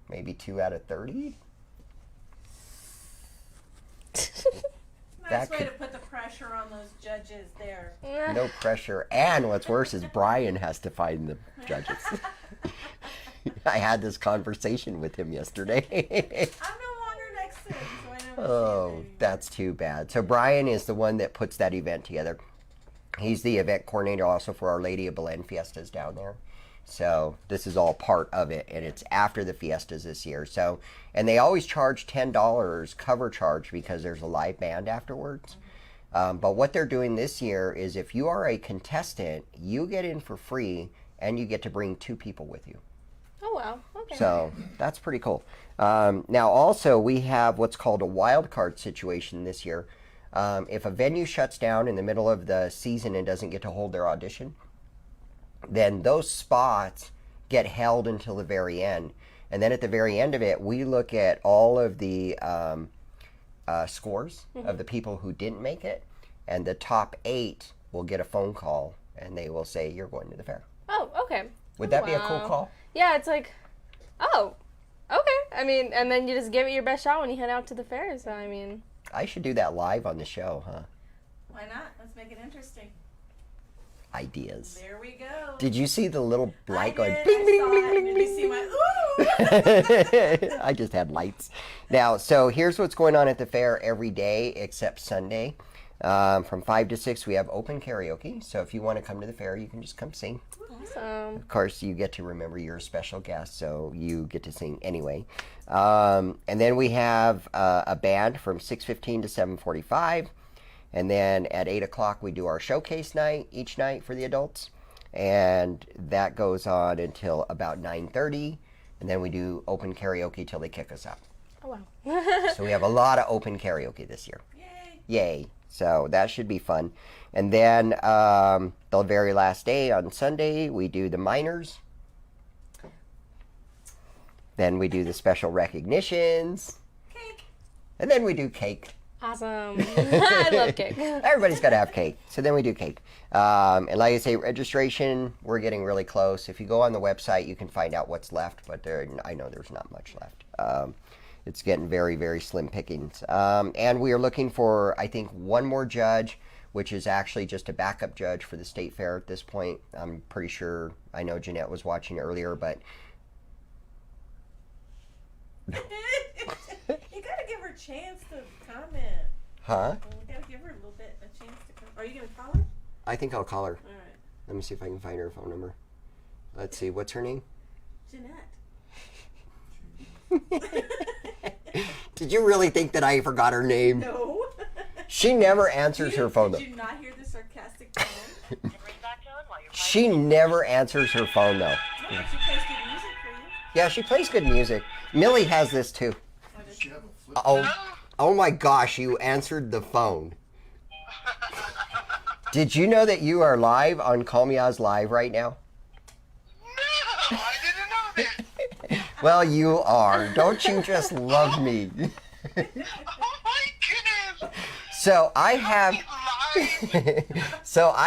Maybe 2 out of 30? Nice way to put the pressure on those judges there. No pressure. And what's worse is Brian has to find the judges. I had this conversation with him yesterday. I'm no longer next to him, so I never see Oh, him anymore. that's too bad. So Brian is the one that puts that event together. He's the event coordinator also for Our Lady of Belen Fiestas down there. So this is all part of it, and it's after the fiestas this year. So, and they always charge $10 cover charge because there's a live band afterwards. But what they're doing this year is if you are a contestant, you get in for free, and you get to bring 2 people with you. Oh, wow. Okay. So that's pretty cool. Now also we have what's called a wild card situation this year. If a venue shuts down in the middle of the season and doesn't get to hold their audition, then those spots get held until the very end. And then at the very end of it, we look at all of the scores of the people who didn't make it, and the top 8 will get a phone call, and they will say, you're going to the fair. Oh, okay. Would that be a cool call? Yeah, it's like, oh, okay. I mean, and then you just give it your best shot when you head out to the fair. So, I mean. I should do that live on the show, huh? Why not? Let's make it interesting. Ideas. There we go. Did you see the little light going I bling, did. bling, I bling, saw it. bling, Did bling? you see my, ooh! I just had lights. Now, so here's what's going on at the fair every day except Sunday. From 5 to 6, we have open karaoke. So if you want to come to the fair, you can just come sing. Awesome. Of course, you get to remember you're a special guest, so you get to sing anyway. And then we have a band from 6:15 to 7:45. And then at 8 o'clock, we do our showcase night each night for the adults. And that goes on until about 9:30. And then we do open karaoke till they kick us out. Oh, wow. So we have a lot of open karaoke this year. Yay. Yay. So that should be fun. And then the very last day on Sunday, we do the minors. Then we do the special recognitions. Cake. And then we do cake. Awesome. I love cake. Everybody's got to have cake. So then we do cake. And like I say, registration, we're getting really close. If you go on the website, you can find out what's left. But I know there's not much left. It's getting very, very slim pickings. And we are looking for, I think, one more judge, which is actually just a backup judge for the state fair at this point. I'm pretty sure, I know Jeanette was watching earlier, but... You gotta give her a chance to comment. Huh? You gotta give her a little bit a chance to comment. Are you gonna call her? I think I'll call her. All right. Let me see if I can find her phone number. Let's see, what's her name? Jeanette. Did you really think that I forgot her name? No. She never answers her phone though. Did you not hear the sarcastic tone? She never answers her phone though. No, she plays good music for you. Yeah, she plays good music. Millie has this too. Does she have a flip? Oh my gosh, you answered the phone. Did you know that you are live on Call Me Oz Live right now? No, I didn't know that. Well, you are. Don't you just love me? Oh my goodness. So I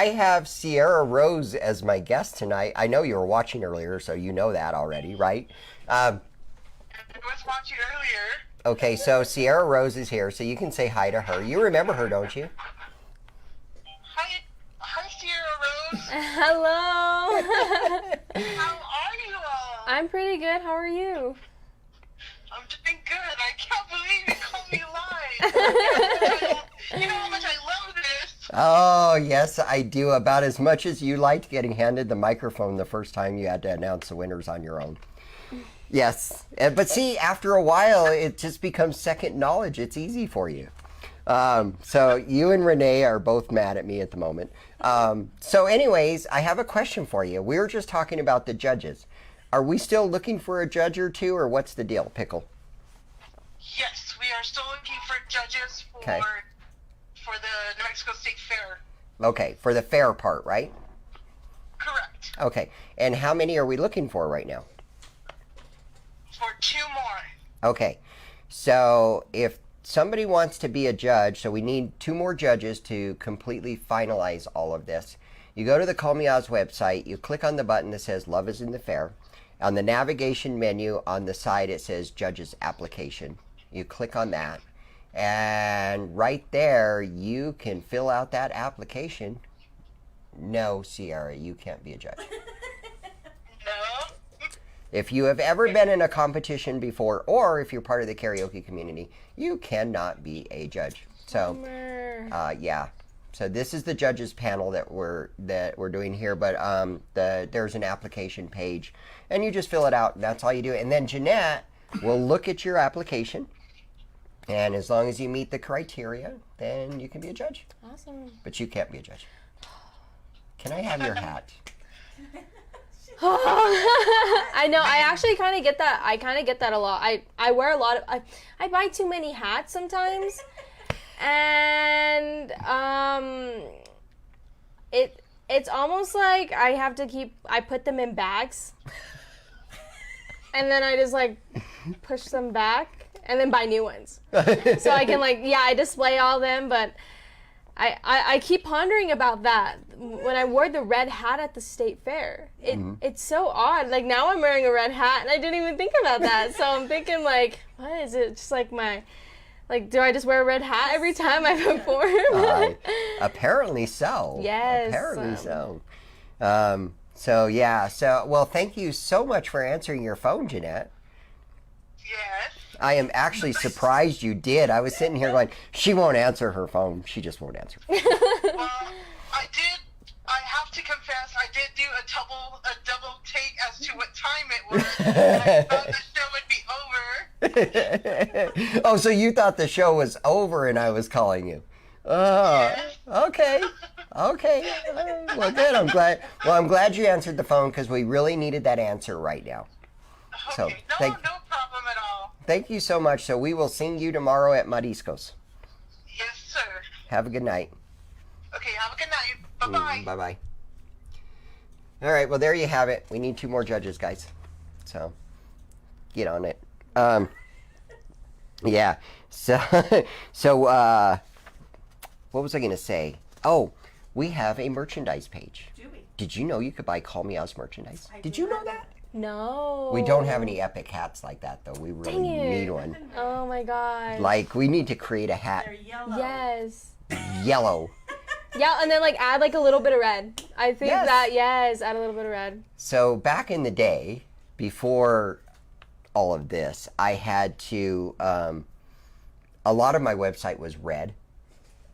have Sierra Rose as my guest tonight. I know you were watching earlier, so you know that already, right? I was watching earlier. Okay, so Sierra Rose is here, so you can say hi to her. You remember her, don't you? Hi, Sierra Rose. Hello. How are you all? I'm pretty good. How are you? I'm doing good. I can't believe you called me live. You know how much I love this. Oh, yes, I do. About as much as you liked getting handed the microphone the first time you had to announce the winners on your own. Yes, but see, after a while, it just becomes second knowledge. It's easy for you. So you and Renee are both mad at me at the moment. So anyways, I have a question for you. We were just talking about the judges. Are we still looking for a judge or two, or what's the deal, Pickle? Yes, we are still looking for judges for Okay. for the New Mexico State Fair. Okay, for the fair part, right? Correct. Okay, and how many are we looking for right now? For 2 more. Okay, so if somebody wants to be a judge, so we need 2 more judges to completely finalize all of this. You go to the Call Me Oz website, you click on the button that says Love is in the Fair. On the navigation menu on the side it says Judges Application. You click on that, and right there you can fill out that application. No, Sierra, you can't be a judge. No. If you have ever been in a competition before, or if you're part of the karaoke community, you cannot be a judge. So, Bummer. yeah. So this is the judges panel that we're doing here, but there's an application page, and you just fill it out, and that's all you do. And then Jeanette will look at your application, and as long as you meet the criteria, then you can be a judge. Awesome. But you can't be a judge. Can I have your hat? I know. I actually kind of get that. I kind of get that a lot. I wear a lot of. I buy too many hats sometimes, and it's almost like I have to keep. I put them in bags, and then I just like push them back, and then buy new ones. So I can I display all them, but. I keep pondering about that when I wore the red hat at the state fair. It's so odd. Like now I'm wearing a red hat and I didn't even think about that. So I'm thinking what is it? Just like do I just wear a red hat every time I perform? Apparently so. Yes. Apparently so. Well, thank you so much for answering your phone, Jeanette. Yes. I am actually surprised you did. I was sitting here going, she won't answer her phone. She just won't answer. Well, I have to confess, I did do a double take as to what time it was. I thought the show would be over. Oh, so you thought the show was over and I was calling you. Oh, okay. Okay. Well, good. I'm glad you answered the phone because we really needed that answer right now. So, Okay. No problem at all. thank you so much. So we will see you tomorrow at Mariscos. Yes, sir. Have a good night. Okay, have a good night. Bye-bye. Bye-bye. All right, well, there you have it. We need 2 more judges, guys. So, get on it. Yeah. So, what was I going to say? Oh, we have a merchandise page. Do we? Did you know you could buy Call Me Oz merchandise? Did you know that? No. We don't have any epic hats like that, though. We really Dang it. need one. Oh my god. Like, we need to create a hat. They're yellow. Yes. Yellow. Yeah, and then like add like a little bit of red. I think Yes. that add a little bit of red. So back in the day, before all of this, I had to, a lot of my website was red.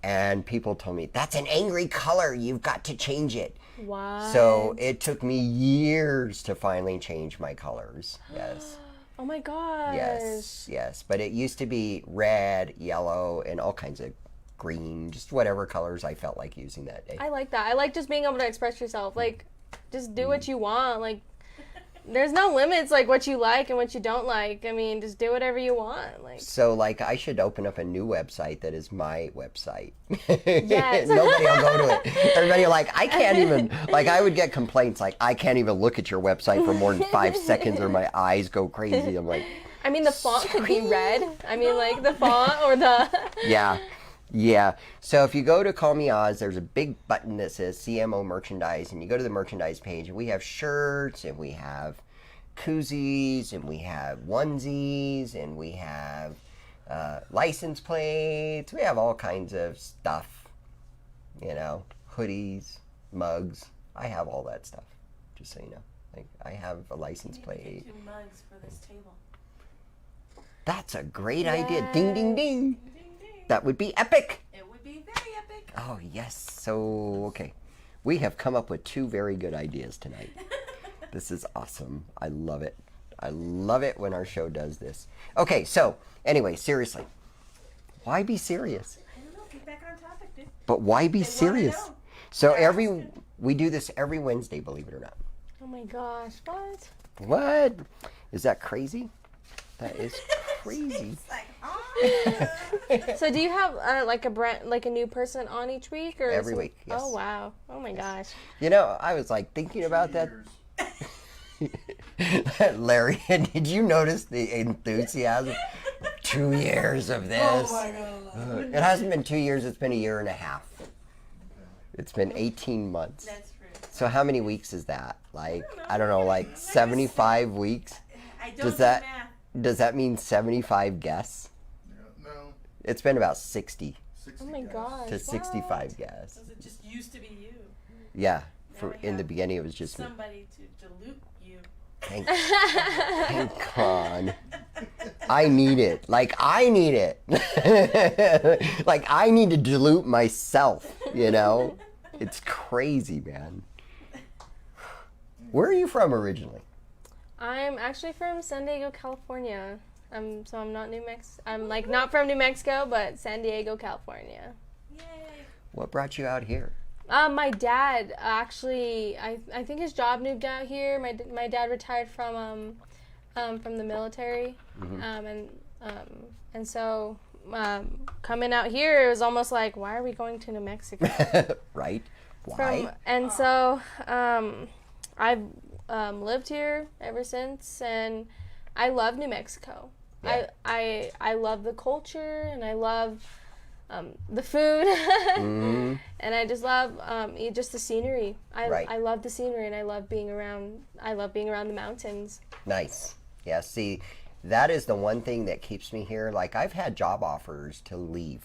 And people told me, that's an angry color. You've got to change it. Wow. So it took me years to finally change my colors. Yes. Oh my gosh. Yes. But it used to be red, yellow, and all kinds of green, just whatever colors I felt like using that day. I like that. I like just being able to express yourself. Like, just do what you want. Like, there's no limits, like, what you like and what you don't like. I mean, just do whatever you want. Like, So, like, I should open up a new website that is my website. Yes. Nobody will go to it. Everybody like, I can't even, like, I would get complaints like, I can't even look at your website for more than 5 seconds or my eyes go crazy. I'm like, I mean, the font could be red. I mean, like, the font or the... yeah. So if you go to Call Me Oz, there's a big button that says CMO merchandise, and you go to the merchandise page, and we have shirts, and we have koozies, and we have onesies, and we have license plates. We have all kinds of stuff, you know, hoodies, mugs. I have all that stuff, just so you know. Like, I have a license plate. 2 mugs for this table. That's a great idea. Ding, ding, ding. Ding, ding. That would be epic. It would be very epic. Oh, yes. So, okay. We have come up with 2 very good ideas tonight. This is awesome. I love it. I love it when our show does this. Okay, so, anyway, seriously. Why be serious? I don't know. Get back on topic, dude. But why be They wanna serious? know. So, we do this every Wednesday, believe it or not. Oh my gosh, what? What? Is that crazy? That is crazy. It's like, oh. So do you have like a new person on each week or Every week, yes. Oh wow. Oh my gosh. You know, I was like thinking about that. Larry, did you notice the enthusiasm? 2 years of this. Oh my God. It hasn't been 2 years, it's been 1.5 years. It's been 18 months. That's rude. So how many weeks is that? Like, I don't know, like 75 weeks? I don't Does do that math. does that mean 75 guests? No, It's been about 60 60 Oh my guys. gosh. to 65 guests. Because it just used to be you. Yeah, Now we in the have beginning it was just me. Somebody to dilute you. Thank God. I need it. Like, I need it. Like, I need to dilute myself, you know? It's crazy, man. Where are you from originally? I'm actually from San Diego, California. So I'm not I'm like not from New Mexico, but San Diego, California. Yay. What brought you out here? My dad actually, I think his job moved out here. My dad retired from the military, and so coming out here, it was almost like, why are we going to New Mexico? Right? Why? And so I've lived here ever since, and I love New Mexico. Yeah. I love the culture, and I love the food, and I just love just the scenery. I love the scenery, and I love being around the mountains. Nice. Yeah, see, that is the one thing that keeps me here. Like, I've had job offers to leave,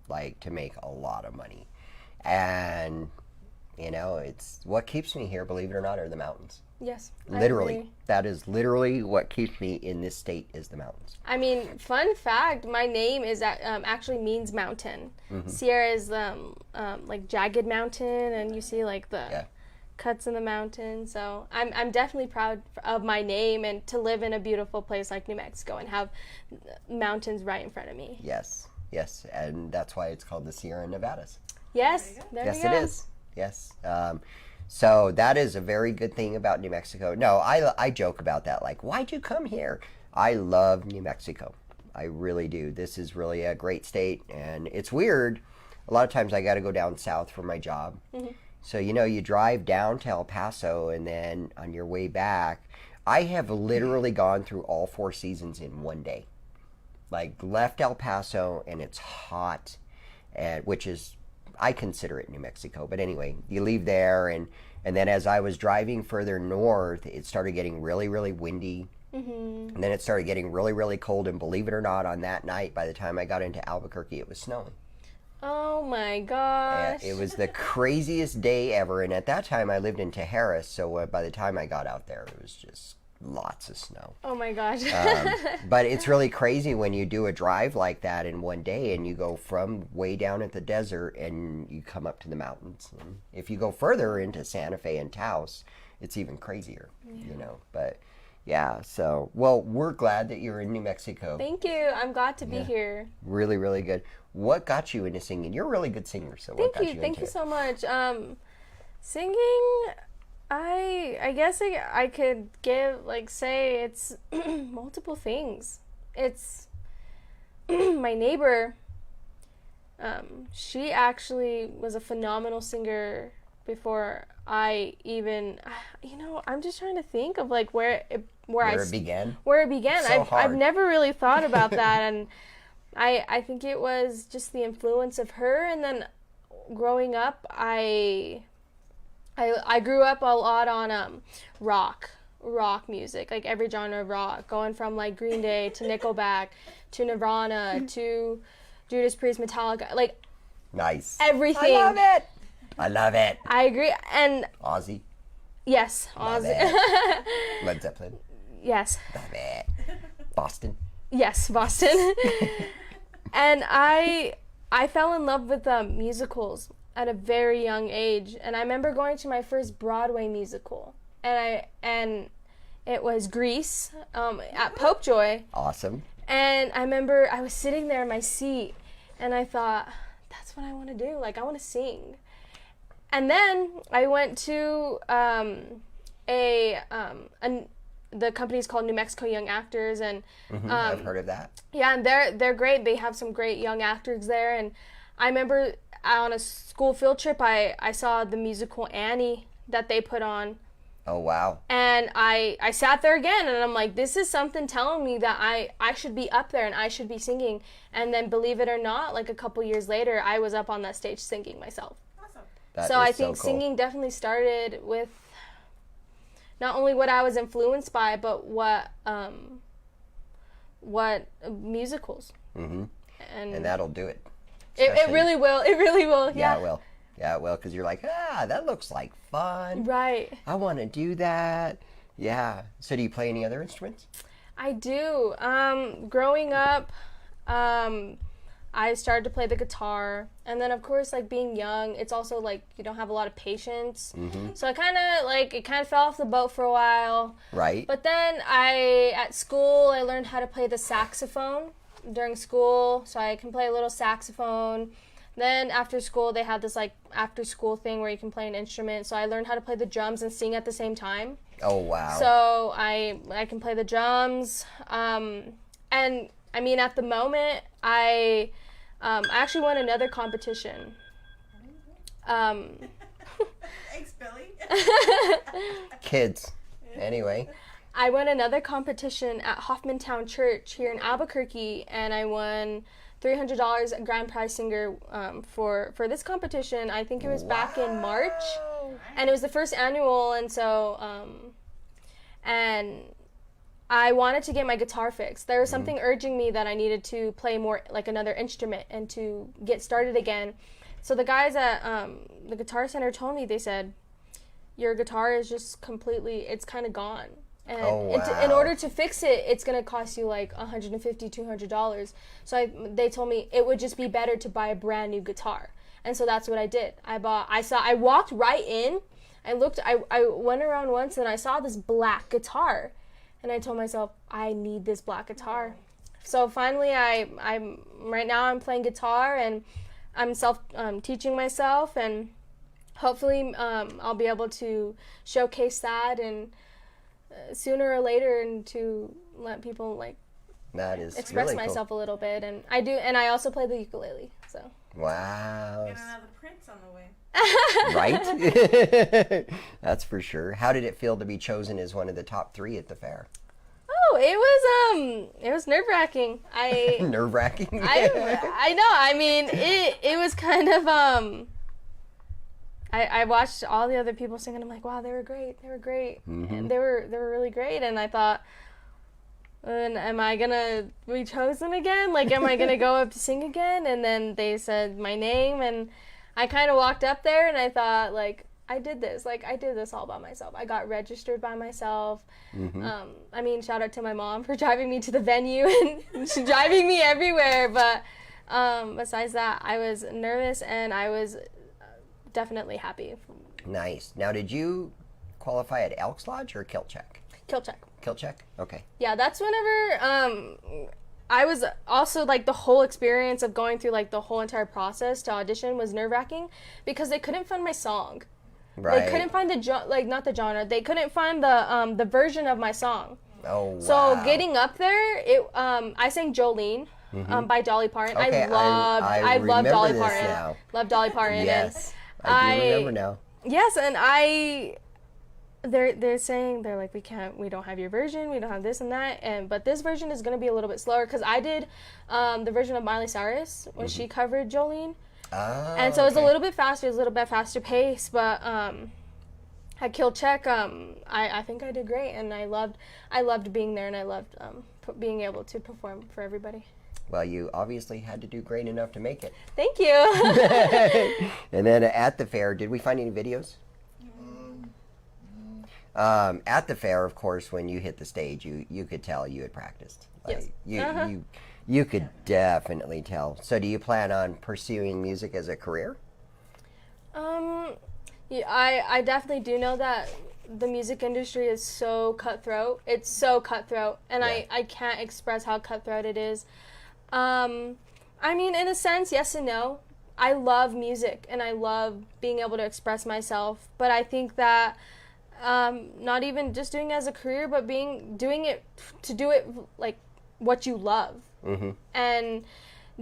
like, to make a lot of money. And, you know, it's what keeps me here, believe it or not, are the mountains. Yes. I Literally. agree. That is literally what keeps me in this state is the mountains. I mean, fun fact, my name is actually means mountain. Sierra is like jagged mountain, and you see like the cuts in the mountain. So I'm definitely proud of my name and to live in a beautiful place like New Mexico and have mountains right in front of me. Yes, yes, and that's why it's called the Sierra Nevadas. Yes, there Yes, we go. it is. Yes. So that is a very good thing about New Mexico. No, I joke about that. Like, why'd you come here? I love New Mexico. I really do. This is really a great state, and it's weird. A lot of times I got to go down south for my job. So, you drive down to El Paso, and then on your way back, I have literally gone through all 4 seasons in one day. Like, left El Paso, and it's hot, which is, I consider it New Mexico. But anyway, you leave there, and then as I was driving further north, it started getting really, really windy. And then it started getting really, really cold, and believe it or not, on that night, by the time I got into Albuquerque, it was snowing. Oh my gosh. It was the craziest day ever, and at that time I lived in Tejeras, so by the time I got out there, it was just lots of snow. Oh my gosh. But it's really crazy when you do a drive like that in one day, and you go from way down at the desert and you come up to the mountains. And if you go further into Santa Fe and Taos, it's even crazier, But yeah, so, well, we're glad that you're in New Mexico. Thank you. I'm glad to be here. Really, really good. What got you into singing? You're a really good singer, so what got you into it? Thank you so much. Singing, I guess I could say it's multiple things. It's my neighbor. She actually was a phenomenal singer before I even, I'm just trying to think of where it began. Where it began. So I've never really thought about that, and I think it was just the influence of her. And then growing up, I grew up a lot on rock music, like every genre of rock, going from like Green Day to Nickelback to Nirvana to Judas Priest, Metallica, like nice everything. I love it. I agree. And Ozzy. Yes, Love Ozzy. it. Led Zeppelin. Yes. Love it. Boston. Yes, Boston. And I fell in love with musicals at a very young age, and I remember going to my first Broadway musical, and it was Grease at Popejoy. Awesome. And I remember I was sitting there in my seat, and I thought, that's what I want to do. Like, I want to sing. And then I went to the company's called New Mexico Young Actors, and I've heard of that. Yeah, and they're great. They have some great young actors there. And I remember on a school field trip, I saw the musical Annie that they put on. Oh, wow. And I sat there again, and I'm like, this is something telling me that I should be up there and I should be singing. And then, believe it or not, like a couple years later, I was up on that stage singing myself. So I think cool. Singing definitely started with not only what I was influenced by, but what musicals. Mm-hmm. And that'll do it. It really will. It really will. Yeah, it will. Yeah, it will, because you're like, that looks like fun. Right. I want to do that. Yeah. So do you play any other instruments? I do. Growing up, I started to play the guitar, and then of course, like being young, it's also like you don't have a lot of patience. So I kind of fell off the boat for a while. Right. But then at school I learned how to play the saxophone during school, so I can play a little saxophone. Then after school they had this like after school thing where you can play an instrument, so I learned how to play the drums and sing at the same time. Oh, wow. So I can play the drums, and I mean, at the moment, I actually won another competition. Thanks, Billy. Kids. Anyway. I won another competition at Hoffmantown Church here in Albuquerque, and I won $300 grand prize singer for this competition. I think it was back in March, and it was the first annual, and so and I wanted to get my guitar fixed. There was something urging me that I needed to play more like another instrument and to get started again. So the guys at the Guitar Center told me, they said, your guitar is just completely, it's kind of gone. And in order to fix it, it's going to cost you like $150, $200. So they told me it would just be better to buy a brand new guitar. And so that's what I did. I walked right in, I went around once and I saw this black guitar. And I told myself, I need this black guitar. So finally, right now I'm playing guitar, and I'm teaching myself, and hopefully I'll be able to showcase that and sooner or later into let people like That is express really cool. myself a little bit, and I also play the ukulele. So Wow. Get another Prince on the way. Right? That's for sure. How did it feel to be chosen as one of the top 3 at the fair? oh, it was nerve-wracking. Nerve-wracking. I know. I mean, it was kind of I watched all the other people sing, and I'm like, wow, they were great. They were great. And they were really great. And I thought, am I gonna be chosen again? Like, am I gonna go up to sing again? And then they said my name, and I kind of walked up there, and I thought, like, I did this. Like, I did this all by myself. I got registered by myself. I mean, shout out to my mom for driving me to the venue and she's driving me everywhere. But besides that, I was nervous, and I was definitely happy. Nice. Now, did you qualify at Elks Lodge or Kilchak? Kilchak. Kilchak? Okay. Yeah, that's whenever I was also, like, the whole experience of going through, like, the whole entire process to audition was nerve-wracking because they couldn't find my song. Right. They couldn't find not the genre. They couldn't find the version of my song. Oh, wow. So getting up there, I sang Jolene by Dolly Parton. Okay, I loved remember Dolly this Parton. now. Loved Dolly Parton. Yes, And I do remember now. Yes, and they're saying, they're like, we don't have your version, we don't have this and that, but this version is going to be a little bit slower because I did the version of Miley Cyrus when she covered Jolene. Oh, And so it was a little bit faster, it was a little bit faster pace, but at Kilchak, I think I did great, and I loved being there, and I loved being able to perform for everybody. Well, you obviously had to do great enough to make it. Thank you. And then at the fair, did we find any videos? At the fair, of course, when you hit the stage, you could tell you had practiced. Like, Yes. You could definitely tell. So do you plan on pursuing music as a career? Yeah, I definitely do know that the music industry is so cutthroat. It's so cutthroat, and Yeah. I can't express how cutthroat it is. I mean, in a sense, yes and no. I love music, and I love being able to express myself, but I think that not even just doing it as a career, but doing it to do it like what you love, and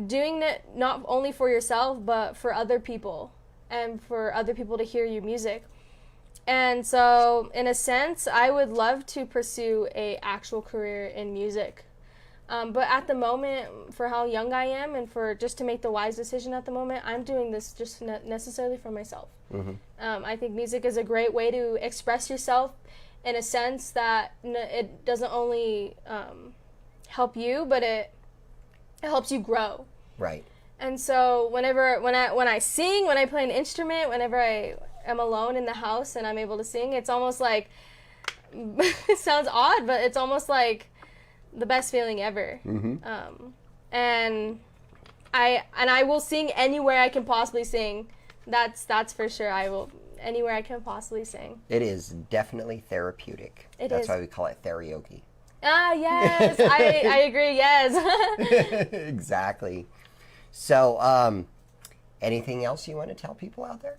doing it not only for yourself but for other people, and for other people to hear your music. And so, in a sense, I would love to pursue a actual career in music. But at the moment, for how young I am, and for just to make the wise decision at the moment, I'm doing this just necessarily for myself. I think music is a great way to express yourself in a sense that it doesn't only help you, but it helps you grow. Right. And so when I sing, when I play an instrument, whenever I am alone in the house and I'm able to sing, it's almost like, it sounds odd, but it's almost like the best feeling ever. And I will sing anywhere I can possibly sing. That's for sure. I will anywhere I can possibly sing. It is definitely therapeutic. That's is. why we call it karaoke. Ah, yes, I agree. Yes. Exactly. So, anything else you want to tell people out there?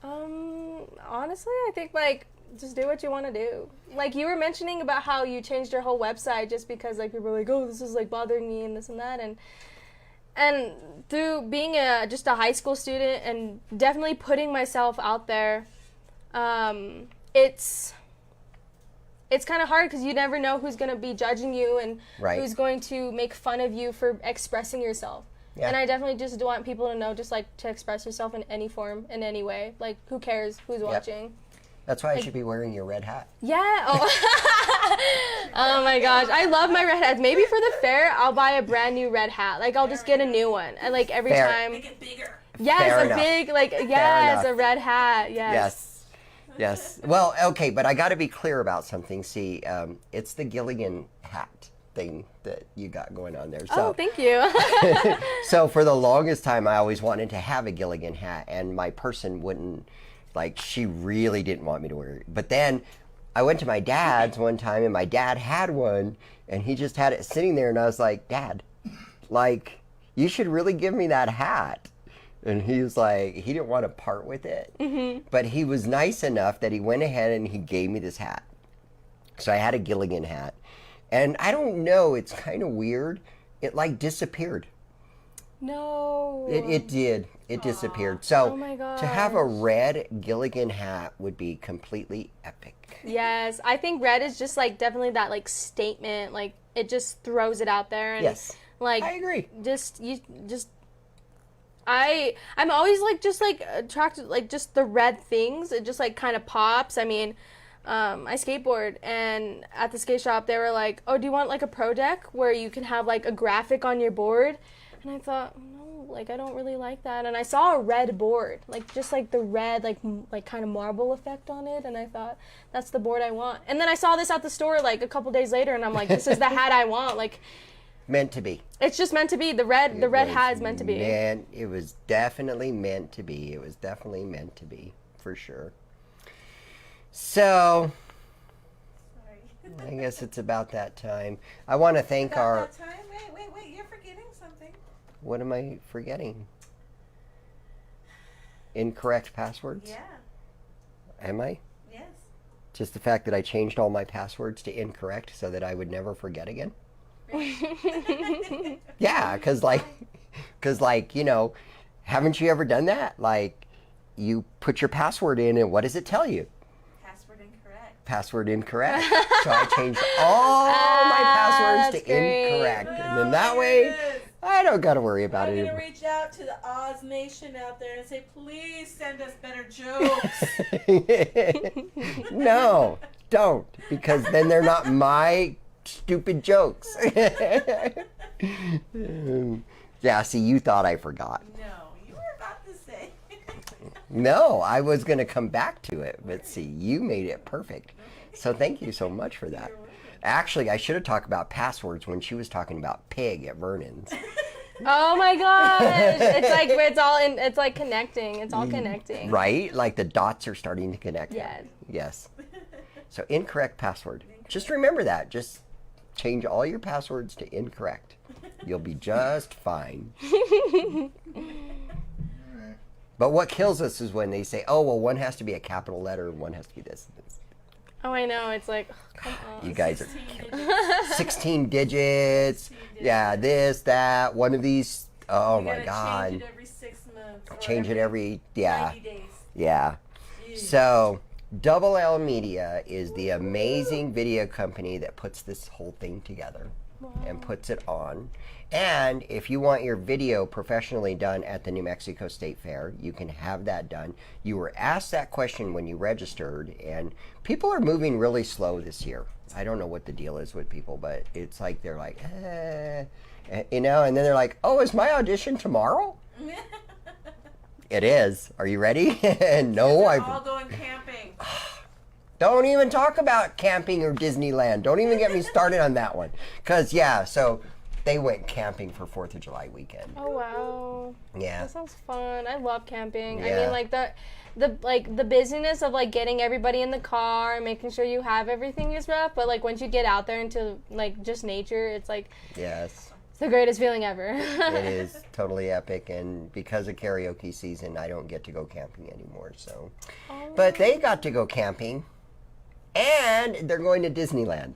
Honestly, I think, like, just do what you want to do. Like, you were mentioning about how you changed your whole website just because, like, people were like, oh, this is, like, bothering me and this and that. And through being just a high school student and definitely putting myself out there, it's kind of hard because you never know who's going to be judging you and who's going to make fun of you for expressing yourself. Yeah. And I definitely just want people to know, just, like, to express yourself in any form, in any way. Like, who cares who's watching? That's why I should be wearing your red hat. Yeah. Oh. Oh my gosh, I love my red hats. Maybe for the fair, I'll buy a brand new red hat. Like, I'll just get a new one, and like every time. Make it bigger. Yes, Fair a enough. big, like, yes, a red hat. Yes. Yes. Well, okay, but I got to be clear about something. See, it's the Gilligan hat thing that you got going on there. So, Oh, thank you. so for the longest time, I always wanted to have a Gilligan hat, and my person wouldn't. Like, she really didn't want me to wear it. But then I went to my dad's one time, and my dad had one, and he just had it sitting there, and I was like, Dad, like, you should really give me that hat. And he was like, he didn't want to part with it. But he was nice enough that he went ahead and he gave me this hat. So I had a Gilligan hat. And I don't know, it's kind of weird. It like disappeared. No. It did. It disappeared. So Oh my to have a gosh. red Gilligan hat would be completely epic. Yes, I think red is just like definitely that like statement. Like it just throws it out there. And, Yes. Like I agree. I'm always like just like attracted like just the red things. It just like kind of pops. I mean, I skateboard, and at the skate shop they were like, "Oh, do you want like a pro deck where you can have like a graphic on your board?" And I thought, no, like I don't really like that. And I saw a red board, like just like the red like kind of marble effect on it, and I thought that's the board I want. And then I saw this at the store like a couple days later, and I'm like, this is the hat I want. Like Meant to be. it's just meant to be. The red was hat is meant to be. Man, it was definitely meant to be. It was definitely meant to be, for sure. So, I guess it's about that time. I want to thank About our... that time? Wait, you're forgetting something. What am I forgetting? Incorrect passwords? Yeah. Am I? Yes. Just the fact that I changed all my passwords to incorrect so that I would never forget again? Yeah, because you know, haven't you ever done that? Like, you put your password in and what does it tell you? Password incorrect. Password incorrect. So I changed all my passwords that's to great. incorrect. And then Oh, that here way, it is. I don't got to worry about I'm it gonna anymore. reach out to the Oz Nation out there and say, please send us better jokes. No, don't, because then they're not my stupid jokes. Yeah, see, you thought I forgot. No, you were about to say. No, I was going to come back to it, but see, you made it perfect. So thank you so much for that. Actually, I should have talked about passwords when she was talking about pig at Vernon's. Oh my gosh! It's like connecting. It's all connecting. Right? Like the dots are starting to connect. Yes. Yes. So incorrect password. Just remember that. Just change all your passwords to incorrect. You'll be just fine. But what kills us is when they say, oh, well, one has to be a capital letter and one has to be this. Oh, I know. It's like, come on. You guys are 16 digits. Yeah, this, that, one of these. Oh You my gotta God. Change it every 6 months. or Change it every, yeah. 90 days. Yeah. So, Double L Media is the amazing video company that puts this whole thing together and puts it on. And if you want your video professionally done at the New Mexico State Fair, you can have that done. You were asked that question when you registered, and people are moving really slow this year. I don't know what the deal is with people, but it's like they're like, you know, and then they're like, oh, is my audition tomorrow? It is. Are you ready? No, We're all going camping. Don't even talk about camping or Disneyland. Don't even get me started on that one. Because, yeah, so they went camping for 4th of July weekend. Oh wow. Yeah. That sounds fun. I love camping. I Yeah. mean, like the busyness of like getting everybody in the car and making sure you have everything is rough. But like once you get out there into like just nature, it's like Yes. it's the greatest feeling ever. It is totally epic. And because of karaoke season, I don't get to go camping anymore. So, but they got to go camping. And they're going to Disneyland.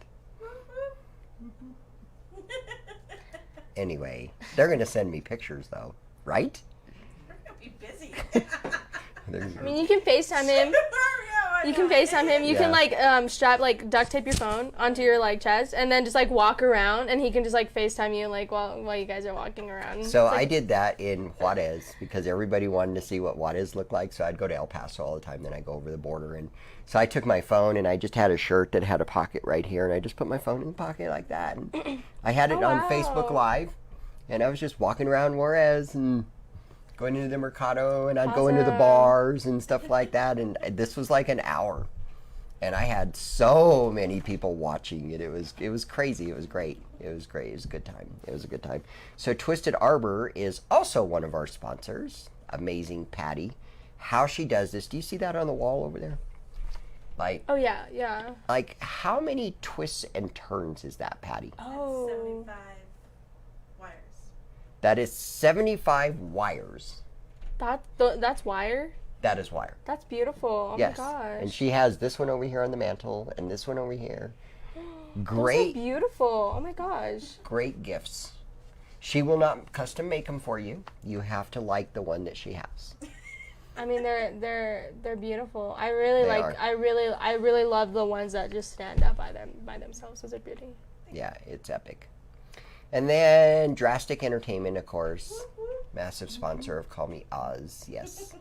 Anyway, they're going to send me pictures, though. Right? We're going to be busy. I mean, you can FaceTime him. You can FaceTime him. You can like strap like duct tape your phone onto your like chest and then just like walk around and he can just like FaceTime you like while you guys are walking around. So It's, like, I did that in Juarez because everybody wanted to see what Juarez looked like. So I'd go to El Paso all the time. Then I'd go over the border. And so I took my phone and I just had a shirt that had a pocket right here. And I just put my phone in the pocket like that. And I had it on Facebook Live. And I was just walking around Juarez and going into the Mercado. And I'd go into the bars and stuff like that. And this was like an hour. And I had so many people watching it. It was crazy. It was great. It was great. It was a good time. It was a good time. So Twisted Arbor is also one of our sponsors. Amazing Patty. How she does this. Do you see that on the wall over there? Like, oh yeah. like how many twists and turns is that, Patty? Oh. 75 wires. That is 75 wires. That's wire? That is wire. That's beautiful. Oh Yes. my gosh. And she has this one over here on the mantle and this one over here. Great, So beautiful. Oh my gosh. great gifts. She will not custom make them for you. You have to like the one that she has. I mean, they're beautiful. I really They like. are. I really love the ones that just stand up by themselves as a beauty. Yeah, it's epic. And then Drastic Entertainment, of course, massive sponsor of Call Me Oz. Yes,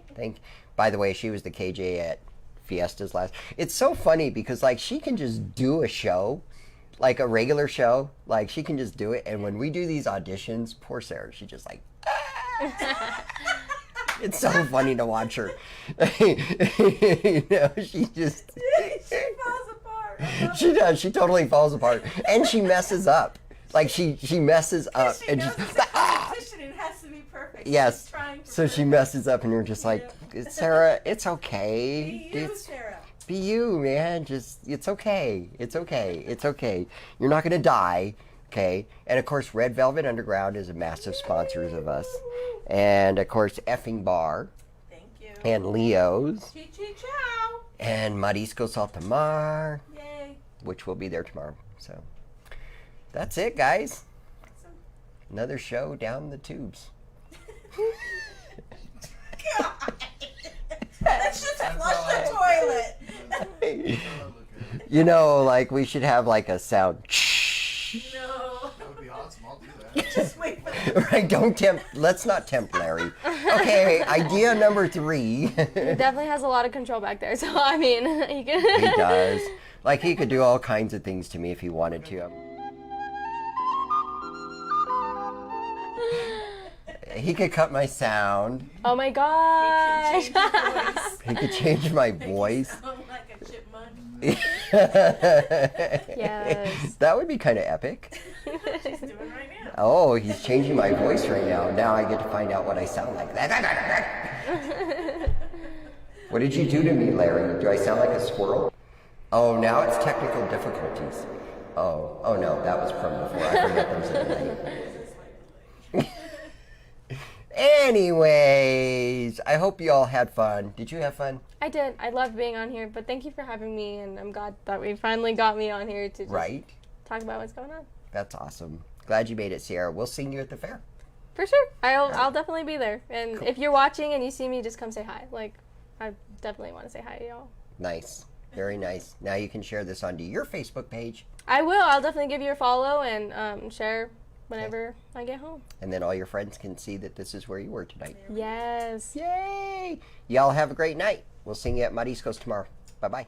by the way, she was the KJ at Fiestas last. It's so funny because like she can just do a show, like a regular show, like she can just do it. And when we do these auditions, poor Sarah, she just like. It's so funny to watch her. You know, she just. She falls apart. She does. She totally falls apart, and she messes up. Like she messes up, She and knows just it's a competition. It has to be perfect. yes. She's trying to So she messes up, and you're just like, Sarah, it's okay. Be you, It's- Sarah. Be you, man. Just it's okay. It's okay. It's okay. You're not gonna die. Okay. And of course, Red Velvet Underground is a massive sponsor of us, and of course, Effing Bar Thank you. and Leo's Chi chi chow. and Marisco Saltamar, Yay. which will be there tomorrow. So that's it, guys. Another show down the tubes. Let's just flush the toilet. You know, like we should have like a sound. No. That would be awesome. I'll do that. Just wait for the Right? Don't tempt. Let's not tempt Larry. Okay. Idea number 3. He definitely has a lot of control back there. So I mean, he can. He does. Like he could do all kinds of things to me if he wanted to. He could cut my sound. Oh my gosh. He could change my voice. sound like a chipmunk. Yes. That would be kind of epic. She's doing right now. Oh, he's changing my voice right now. Now I get to find out what I sound like. What did you do to me, Larry? Do I sound like a squirrel? Oh, now it's technical difficulties. Oh no, that was from before. I forget those at night. Anyways, I hope you all had fun. Did you have fun? I did. I loved being on here, but thank you for having me, and I'm glad that we finally got me on here to just Right? talk about what's going on. That's awesome. Glad you made it, Sierra. We'll see you at the fair. For sure. I'll definitely be there. And if you're watching and you see me, just come say hi. Like, I definitely want to say hi to y'all. Nice. Very nice. Now you can share this onto your Facebook page, I will. I'll definitely give you a follow and share whenever I get home. and then all your friends can see that this is where you were tonight. Yes. Yay! Y'all have a great night. We'll see you at Marisco's tomorrow. Bye-bye.